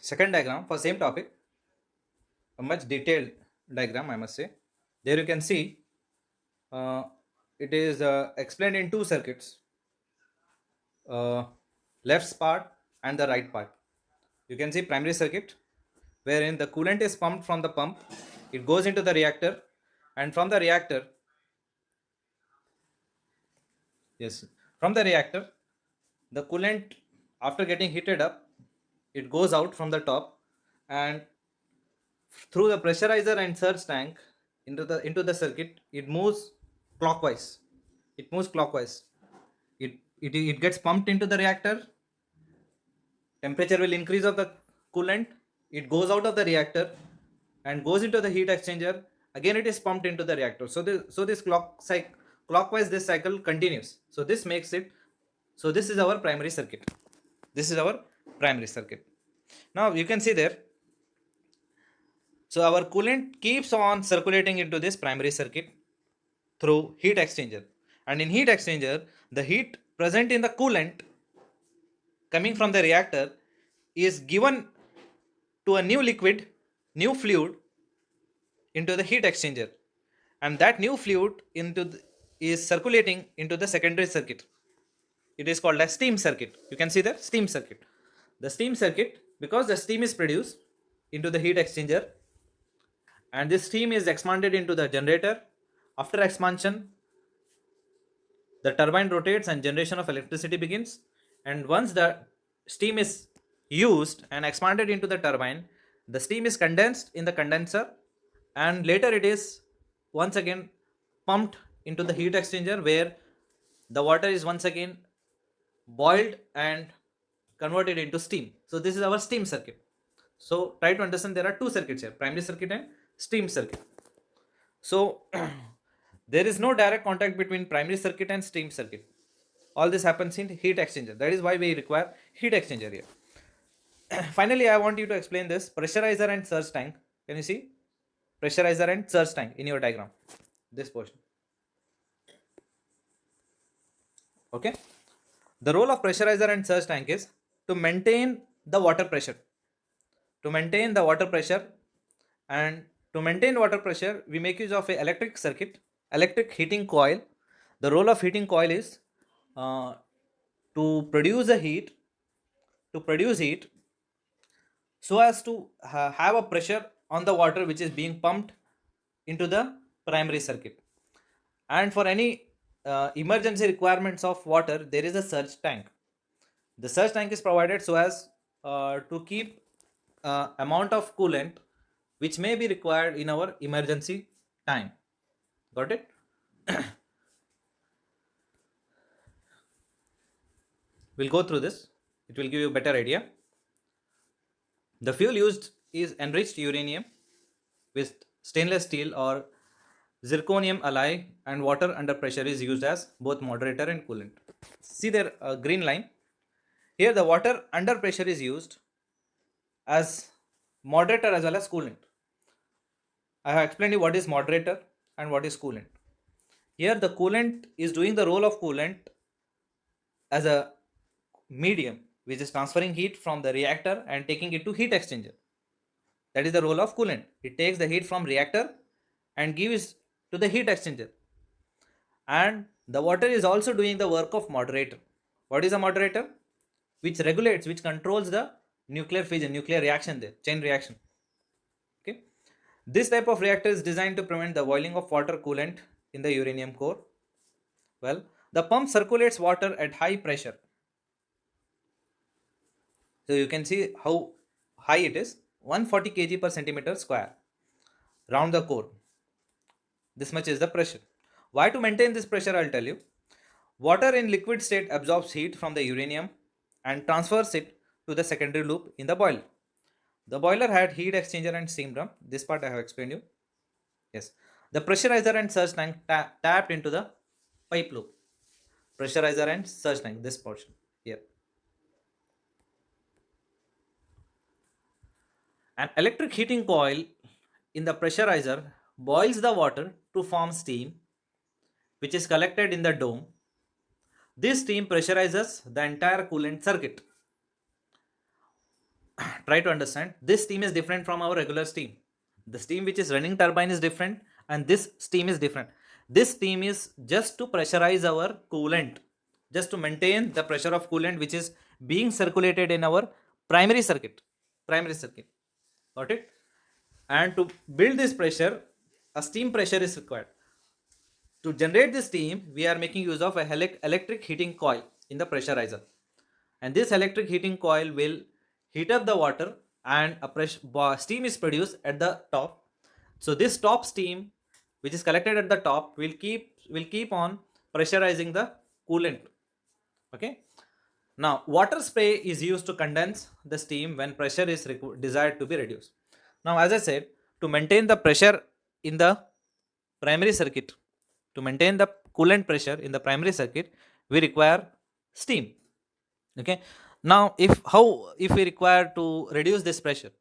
second diagram for same topic, a much detailed diagram I must say. There you can see it is explained in two circuits, left part and the right part. You can see primary circuit wherein the coolant is pumped from the pump, it goes into the reactor, and from the reactor, the coolant, after getting heated up, it goes out from the top, and through the pressurizer and surge tank into the circuit, it moves clockwise. It gets pumped into the reactor. Temperature will increase of the coolant. It goes out of the reactor and goes into the heat exchanger. Again, it is pumped into the reactor. So this clockwise this cycle continues. So this makes it. So this is our primary circuit. Now you can see there. So our coolant keeps on circulating into this primary circuit through heat exchanger, and in heat exchanger, the heat present in the coolant coming from the reactor is given to a new liquid, new fluid into the heat exchanger, and that new fluid is circulating into the secondary circuit. It is called a steam circuit. You can see the steam circuit. The steam circuit, because the steam is produced into the heat exchanger, and this steam is expanded into the generator. After expansion, the turbine rotates and generation of electricity begins. And once the steam is used and expanded into the turbine, the steam is condensed in the condenser, and later it is once again pumped into the heat exchanger, where the water is once again boiled and converted into steam. So this is our steam circuit. So try to understand, there are two circuits here, primary circuit and steam circuit. So there is no direct contact between primary circuit and steam circuit. All this happens in heat exchanger. That is why we require heat exchanger here. Finally, I want you to explain this pressurizer and surge tank. Can you see pressurizer and surge tank in your diagram? This portion. Okay. The role of pressurizer and surge tank is to maintain the water pressure. To maintain the water pressure, and to maintain water pressure, we make use of a electric circuit, electric heating coil. The role of heating coil is to produce a heat, to produce heat, so as to have a pressure on the water which is being pumped into the primary circuit. And for any emergency requirements of water, there is a surge tank. The surge tank is provided so as to keep amount of coolant which may be required in our emergency time. Got it? We'll go through this. It will give you a better idea. The fuel used is enriched uranium with stainless steel or zirconium alloy, and water under pressure is used as both moderator and coolant. See there, green line. Here the water under pressure is used as moderator as well as coolant. I have explained you what is moderator and what is coolant. Here the coolant is doing the role of coolant as a medium which is transferring heat from the reactor and taking it to heat exchanger. That is the role of coolant. It takes the heat from reactor and gives to the heat exchanger. And the water is also doing the work of moderator. What is a moderator? Which regulates, which controls the nuclear fission, nuclear reaction there, chain reaction. Okay. This type of reactor is designed to prevent the boiling of water coolant in the uranium core. Well, the pump circulates water at high pressure. So you can see how high it is, 140 kg per centimeter square round the core. This much is the pressure. Why to maintain this pressure, I'll tell you. Water in liquid state absorbs heat from the uranium and transfers it to the secondary loop in the boiler. The boiler had heat exchanger and steam drum. This part I have explained you. Yes. The pressurizer and surge tank tapped into the pipe loop. Pressurizer and surge tank, this portion here. An electric heating coil in the pressurizer boils the water to form steam, which is collected in the dome. This steam pressurizes the entire coolant circuit. Try to understand. This steam is different from our regular steam. The steam which is running turbine is different, and this steam is different. This steam is just to pressurize our coolant, just to maintain the pressure of coolant which is being circulated in our primary circuit. Got it? And to build this pressure, a steam pressure is required. To generate this steam, we are making use of a electric heating coil in the pressurizer. And this electric heating coil will heat up the water, and a steam is produced at the top. So this top steam which is collected at the top will keep on pressurizing the coolant. Okay. Now, water spray is used to condense the steam when pressure is desired to be reduced. Now, as I said, to maintain the pressure in the primary circuit, to maintain the coolant pressure in the primary circuit, we require steam. Okay. Now, if we require to reduce this pressure,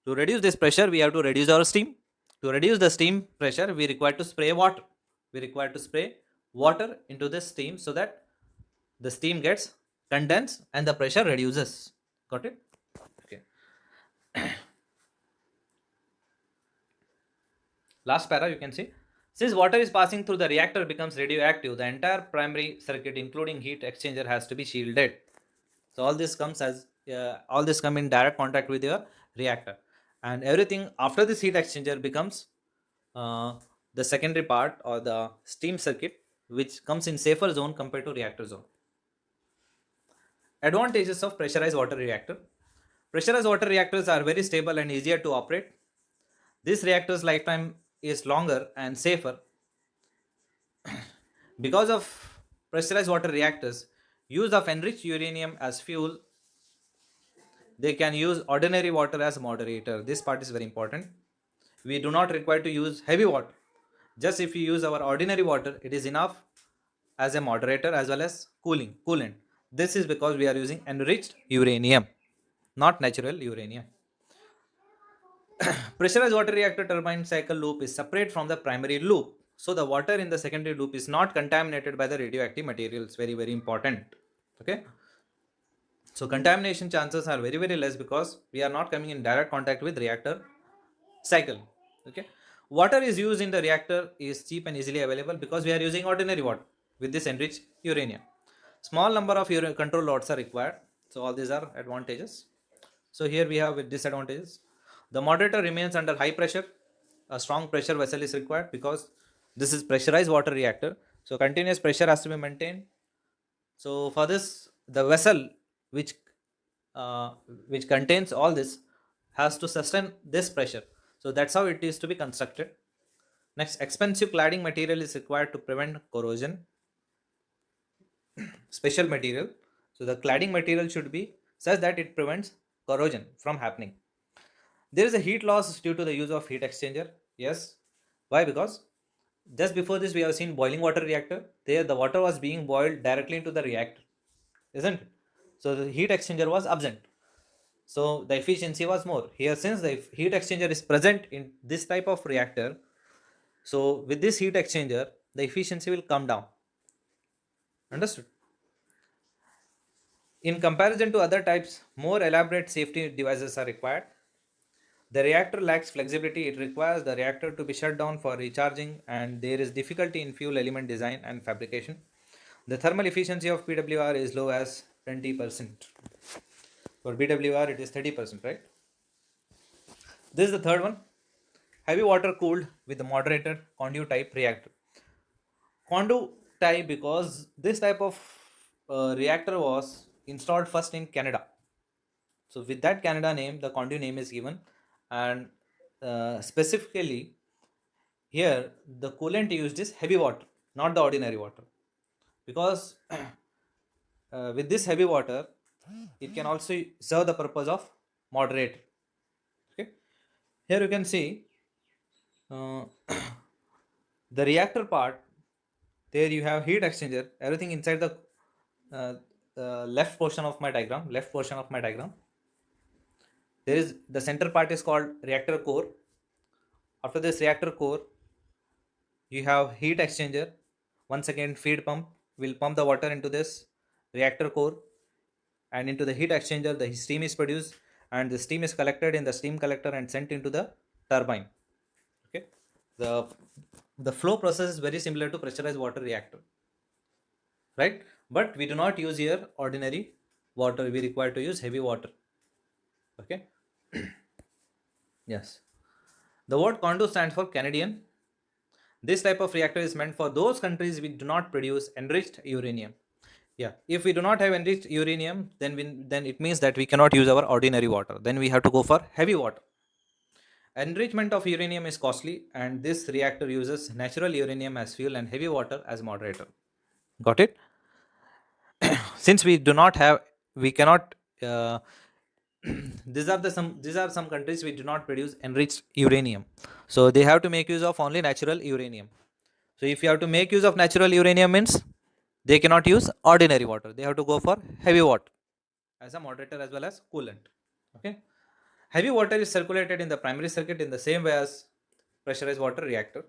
we have to reduce our steam. To reduce the steam pressure, we require to spray water. We require to spray water into the steam so that the steam gets condense and the pressure reduces. Got it? Okay. Last para you can see. Since water is passing through the reactor becomes radioactive, the entire primary circuit including heat exchanger has to be shielded. So all this come in direct contact with your reactor, and everything after this heat exchanger becomes uh, the secondary part or the steam circuit, which comes in safer zone compared to reactor zone. Advantages of pressurized water reactor. Pressurized water reactors are very stable and easier to operate. This reactor's lifetime is longer and safer. Because of pressurized water reactors, use of enriched uranium as fuel, they can use ordinary water as moderator. This part is very important. We do not require to use heavy water. Just if you use our ordinary water, it is enough as a moderator as well as coolant. This is because we are using enriched uranium, not natural uranium. Pressurized water reactor turbine cycle loop is separate from the primary loop. So the water in the secondary loop is not contaminated by the radioactive materials. Very, very important. Okay. So contamination chances are very, very less because we are not coming in direct contact with reactor cycle. Okay. Water is used in the reactor is cheap and easily available because we are using ordinary water with this enriched uranium. Small number of control lots are required. So all these are advantages. So here we have with disadvantages. The moderator remains under high pressure. A strong pressure vessel is required because this is pressurized water reactor. So continuous pressure has to be maintained. So for this, the vessel which uh, which contains all this has to sustain this pressure. So that's how it is to be constructed. Next, expensive cladding material is required to prevent corrosion. Special material. So the cladding material should be such that it prevents corrosion from happening. There is a heat loss due to the use of heat exchanger. Yes. Why? Because just before this we have seen boiling water reactor. There the water was being boiled directly into the reactor, isn't it? So the heat exchanger was absent. So the efficiency was more. Here, since the heat exchanger is present in this type of reactor, so with this heat exchanger, the efficiency will come down. Understood? In comparison to other types, more elaborate safety devices are required. The reactor lacks flexibility. It requires the reactor to be shut down for recharging, and there is difficulty in fuel element design and fabrication. The thermal efficiency of PWR is low as 20%. For BWR, it is 30%, right? This is the third one. Heavy water cooled with the moderator conduit type reactor. Conduit type because this type of reactor was installed first in Canada. So with that Canada name, the conduit name is given, and specifically here the coolant used is heavy water, not the ordinary water, because with this heavy water, it can also serve the purpose of moderator. Okay, here you can see uh, the reactor part. There you have heat exchanger, everything inside the uh, left portion of my diagram. There is the center part is called reactor core. After this reactor core, you have heat exchanger. Once again, feed pump will pump the water into this reactor core, and into the heat exchanger the steam is produced, and the steam is collected in the steam collector and sent into the turbine. Okay, the the flow process is very similar to pressurized water reactor, right? But we do not use here ordinary water, we require to use heavy water. Okay. Yes, the word condo stands for Canadian. This type of reactor is meant for those countries which do not produce enriched uranium. Yeah, if we do not have enriched uranium, then it means that we cannot use our ordinary water. Then we have to go for heavy water. Enrichment of uranium is costly, and this reactor uses natural uranium as fuel and heavy water as moderator. Got it? Since we do not have, we cannot. These are some countries which do not produce enriched uranium, so they have to make use of only natural uranium. So if you have to make use of natural uranium means they cannot use ordinary water. They have to go for heavy water as a moderator as well as coolant. Okay. Heavy water is circulated in the primary circuit in the same way as pressurized water reactor.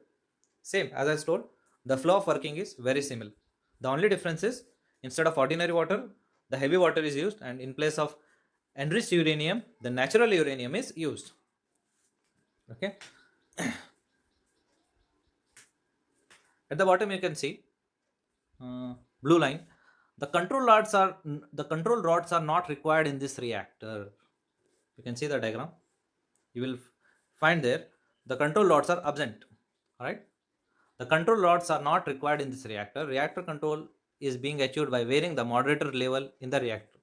Same as I told, the flow of working is very similar. The only difference is instead of ordinary water, the heavy water is used, and in place of enriched uranium, the natural uranium is used. Okay. At the bottom you can see blue line. The control rods are not required in this reactor. You can see the diagram. You will find there the control rods are absent. All right. The control rods are not required in this reactor. Reactor control is being achieved by varying the moderator level in the reactor.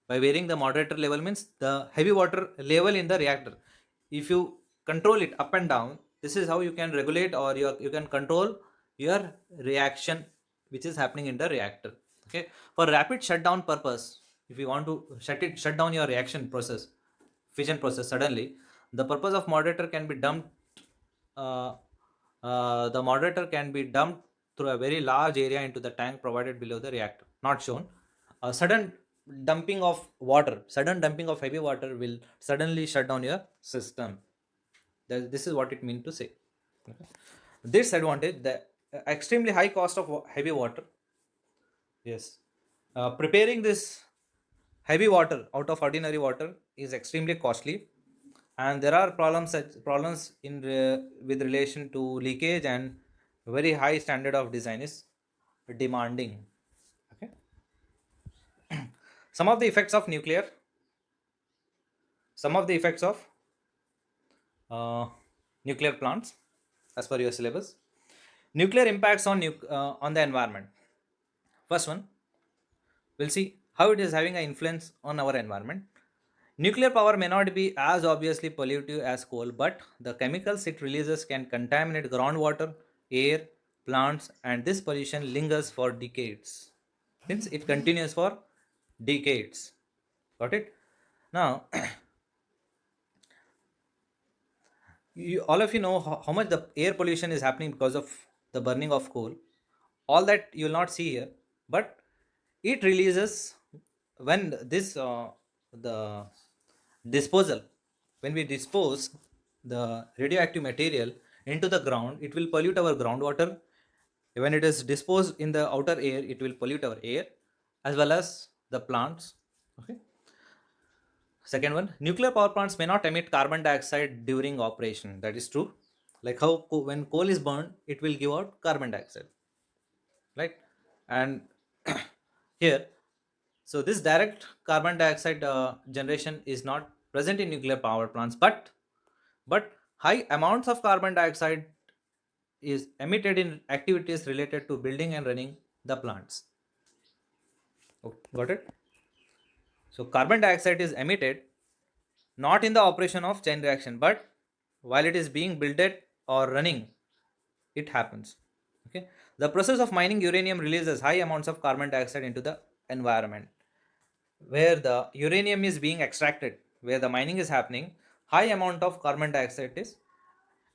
By varying the moderator level means the heavy water level in the reactor. If you control it up and down, this is how you can regulate, or you can control your reaction which is happening in the reactor. Okay. For rapid shutdown purpose, if you want to shut down your reaction process, fission process suddenly, the purpose of moderator can be dumped. uh, the moderator can be dumped through a very large area into the tank provided below the reactor. Not shown. Sudden dumping of water, sudden dumping of heavy water will suddenly shut down your system. This is what it means to say. Okay. This advantage, the extremely high cost of heavy water. Yes. Preparing this heavy water out of ordinary water is extremely costly, and there are problems with relation to leakage, and very high standard of design is demanding. Okay. Some of the effects of nuclear, some of the effects of uh, nuclear plants as per your syllabus. Nuclear impacts on the environment. First one, we'll see how it is having an influence on our environment. Nuclear power may not be as obviously pollutive as coal, but the chemicals it releases can contaminate groundwater, air, plants, and this pollution lingers for decades. Means it continues for decades. Got it? Now, all of you know how much the air pollution is happening because of the burning of coal. All that you will not see here, but it releases when the disposal, when we dispose the radioactive material into the ground, it will pollute our groundwater. When it is disposed in the outer air, it will pollute our air as well as the plants. Okay. Second one, nuclear power plants may not emit carbon dioxide during operation. That is true. Like how when coal is burned, it will give out carbon dioxide, right? And here, so this direct carbon dioxide generation is not present in nuclear power plants, but high amounts of carbon dioxide is emitted in activities related to building and running the plants. Oh, got it? So carbon dioxide is emitted not in the operation of chain reaction, but while it is being builded or running, it happens. Okay. The process of mining uranium releases high amounts of carbon dioxide into the environment. Where the uranium is being extracted, where the mining is happening, high amount of carbon dioxide is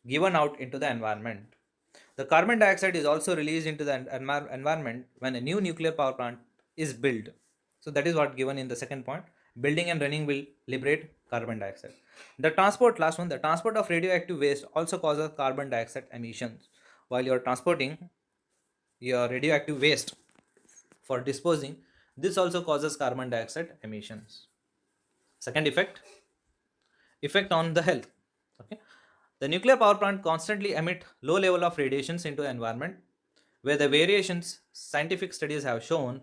given out into the environment. The carbon dioxide is also released into the environment when a new nuclear power plant is built. So that is what given in the second point. Building and running will liberate carbon dioxide. The transport, last one, the transport of radioactive waste also causes carbon dioxide emissions. While you are transporting your radioactive waste for disposing, this also causes carbon dioxide emissions. Second effect on the health. Okay. The nuclear power plant constantly emit low level of radiations into the environment, where the variations scientific studies have shown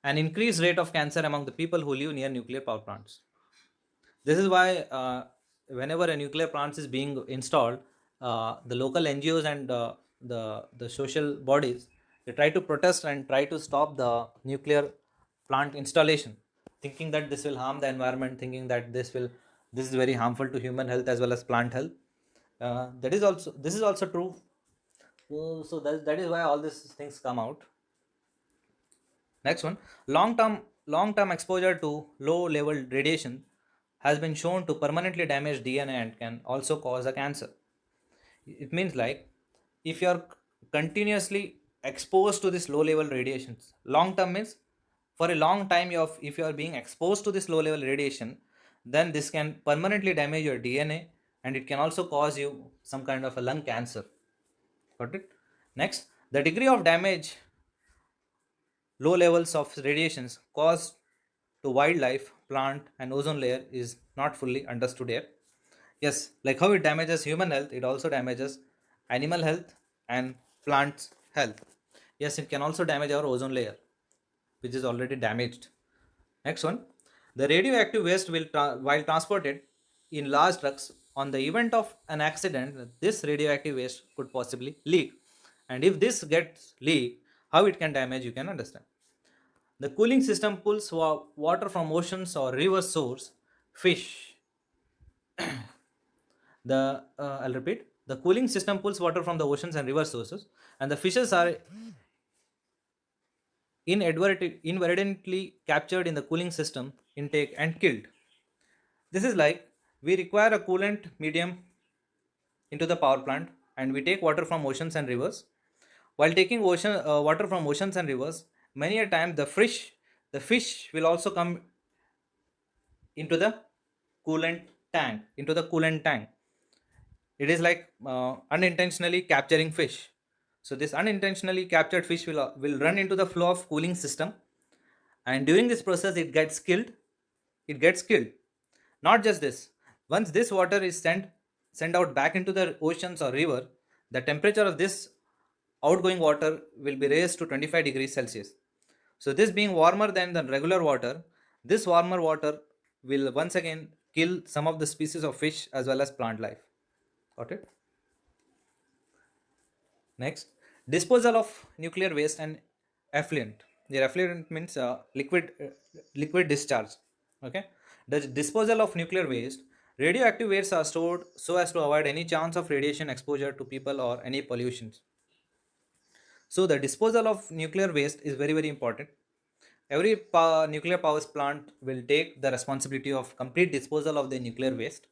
an increased rate of cancer among the people who live near nuclear power plants. This is why whenever a nuclear plant is being installed, the local NGOs and the social bodies, they try to protest and try to stop the nuclear plant installation, thinking that this will harm the environment, thinking that this is very harmful to human health as well as plant health. That is also This is also true. So that is why all these things come out. Next one, long term exposure to low level radiation has been shown to permanently damage DNA and can also cause a cancer. It means like if you are continuously exposed to this low level radiations, long term means for a long time if you are being exposed to this low level radiation, then this can permanently damage your DNA, and it can also cause you some kind of a lung cancer. Got it? Next, the degree of damage low levels of radiations caused to wildlife, plant, and ozone layer is not fully understood yet. Yes, like how it damages human health, it also damages animal health and plants' health. Yes, it can also damage our ozone layer, which is already damaged. Next one, the radioactive waste while transported in large trucks on the event of an accident, this radioactive waste could possibly leak. And if this gets leaked, how it can damage, you can understand. The cooling system pulls water from oceans or river source, fish. I'll repeat. The cooling system pulls water from the oceans and river sources, and the fishes are inadvertently captured in the cooling system intake and killed. This is like we require a coolant medium into the power plant, and we take water from oceans and rivers. While taking water from oceans and rivers, many a time the fish will also come into the coolant tank. It is like unintentionally capturing fish. So this unintentionally captured fish will run into the flow of cooling system, and during this process it gets killed. Not just this, once this water is sent out back into the oceans or river, the temperature of this outgoing water will be raised to 25 degrees Celsius. So this being warmer than the regular water, this warmer water will once again kill some of the species of fish as well as plant life. Got it? Next, disposal of nuclear waste and effluent. The effluent means liquid discharge. Okay, the disposal of nuclear waste. Radioactive waste are stored so as to avoid any chance of radiation exposure to people or any pollutions. So the disposal of nuclear waste is very important. Every nuclear power plant will take the responsibility of complete disposal of the nuclear waste.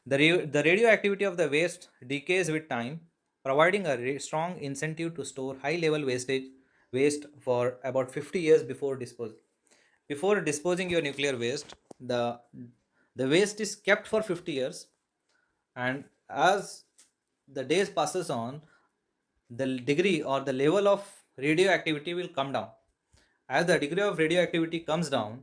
The radioactivity of the waste decays with time, providing a strong incentive to store high level waste for about 50 years before disposal. Before disposing your nuclear waste, the waste is kept for 50 years, and as the days passes on, the degree or the level of radioactivity will come down. As the degree of radioactivity comes down,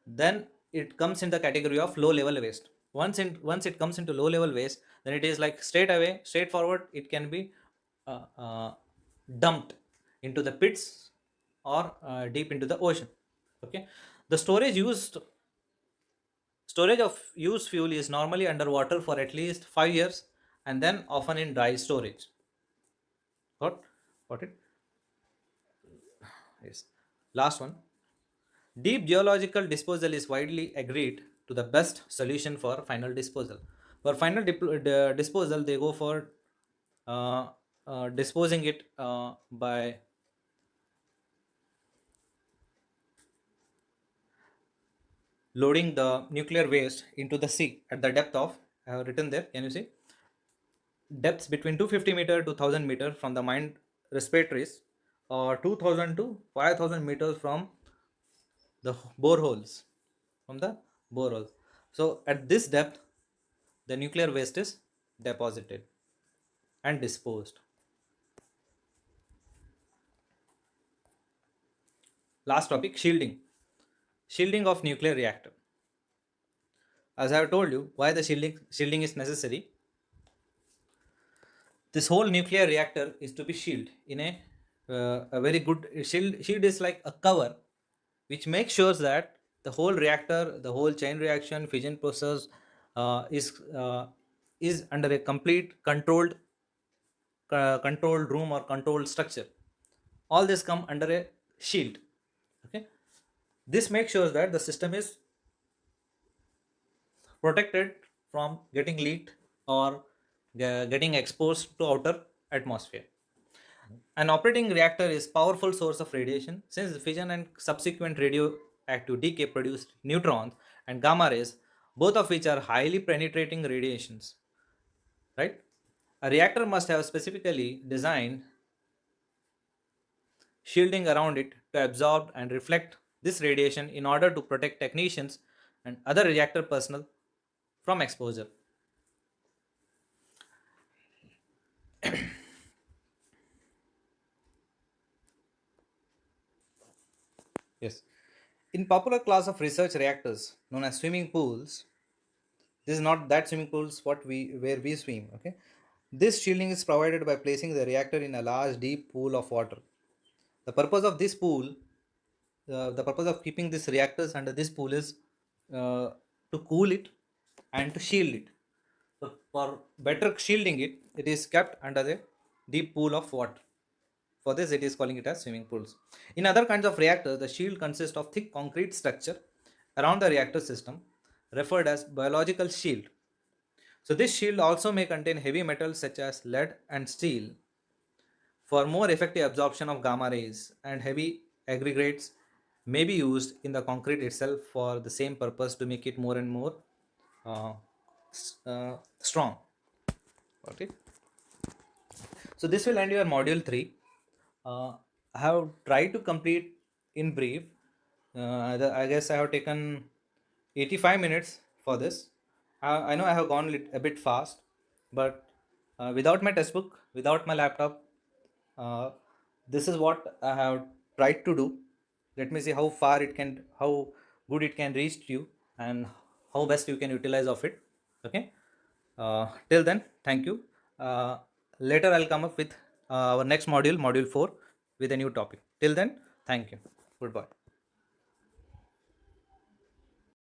then it comes in the category of low level waste. Once it comes into low level waste, then it is like straightforward, it can be dumped into the pits or deep into the ocean. Okay, the storage of used fuel is normally underwater for at least 5 years, and then often in dry storage. Got got it? Yes. Last one. Deep geological disposal is widely agreed to the best solution for final disposal. For final disposal, they go for uh, disposing it by loading the nuclear waste into the sea at the depth of, I have written there, can you see? Depths between 250 meter to 1000 meter from the mined respiratories, or 2000 to 5000 meters from the boreholes. From the boreholes. So at this depth, the nuclear waste is deposited and disposed. Last topic, shielding. Shielding of nuclear reactor. As I have told you, why the shielding is necessary. This whole nuclear reactor is to be shielded in a very good shield is like a cover which makes sure that the whole reactor, the whole chain reaction, fission process uh, is uh, is under a complete controlled room or controlled structure. All this come under a shield. Okay, this makes sure that the system is protected from getting leaked or getting exposed to outer atmosphere. An operating reactor is powerful source of radiation since the fission and subsequent radioactive decay produce neutrons and gamma rays, both of which are highly penetrating radiations. Right? A reactor must have specifically designed shielding around it to absorb and reflect this radiation in order to protect technicians and other reactor personnel from exposure. Yes. In popular class of research reactors known as swimming pools, this is not that swimming pools what we where we swim. Okay, this shielding is provided by placing the reactor in a large deep pool of water. The purpose of this pool, the purpose of keeping these reactors under this pool is to cool it and to shield it. So for better shielding it, it is kept under the deep pool of water. For this, it is calling it as swimming pools. In other kinds of reactors, the shield consists of thick concrete structure around the reactor system, referred as biological shield. So this shield also may contain heavy metals such as lead and steel for more effective absorption of gamma rays, and heavy aggregates may be used in the concrete itself for the same purpose to make it more and more uh, strong. Okay. So this will end your module 3. I have tried to complete in brief. I guess I have taken 85 minutes for this. I know I have gone a bit fast, but without my textbook, without my laptop, uh, this is what I have tried to do. Let me see how good it can reach to you, and how best you can utilize of it. Okay. Till then, thank you. Later, I'll come up with our next module, module 4, with a new topic. Till then, thank you. Goodbye.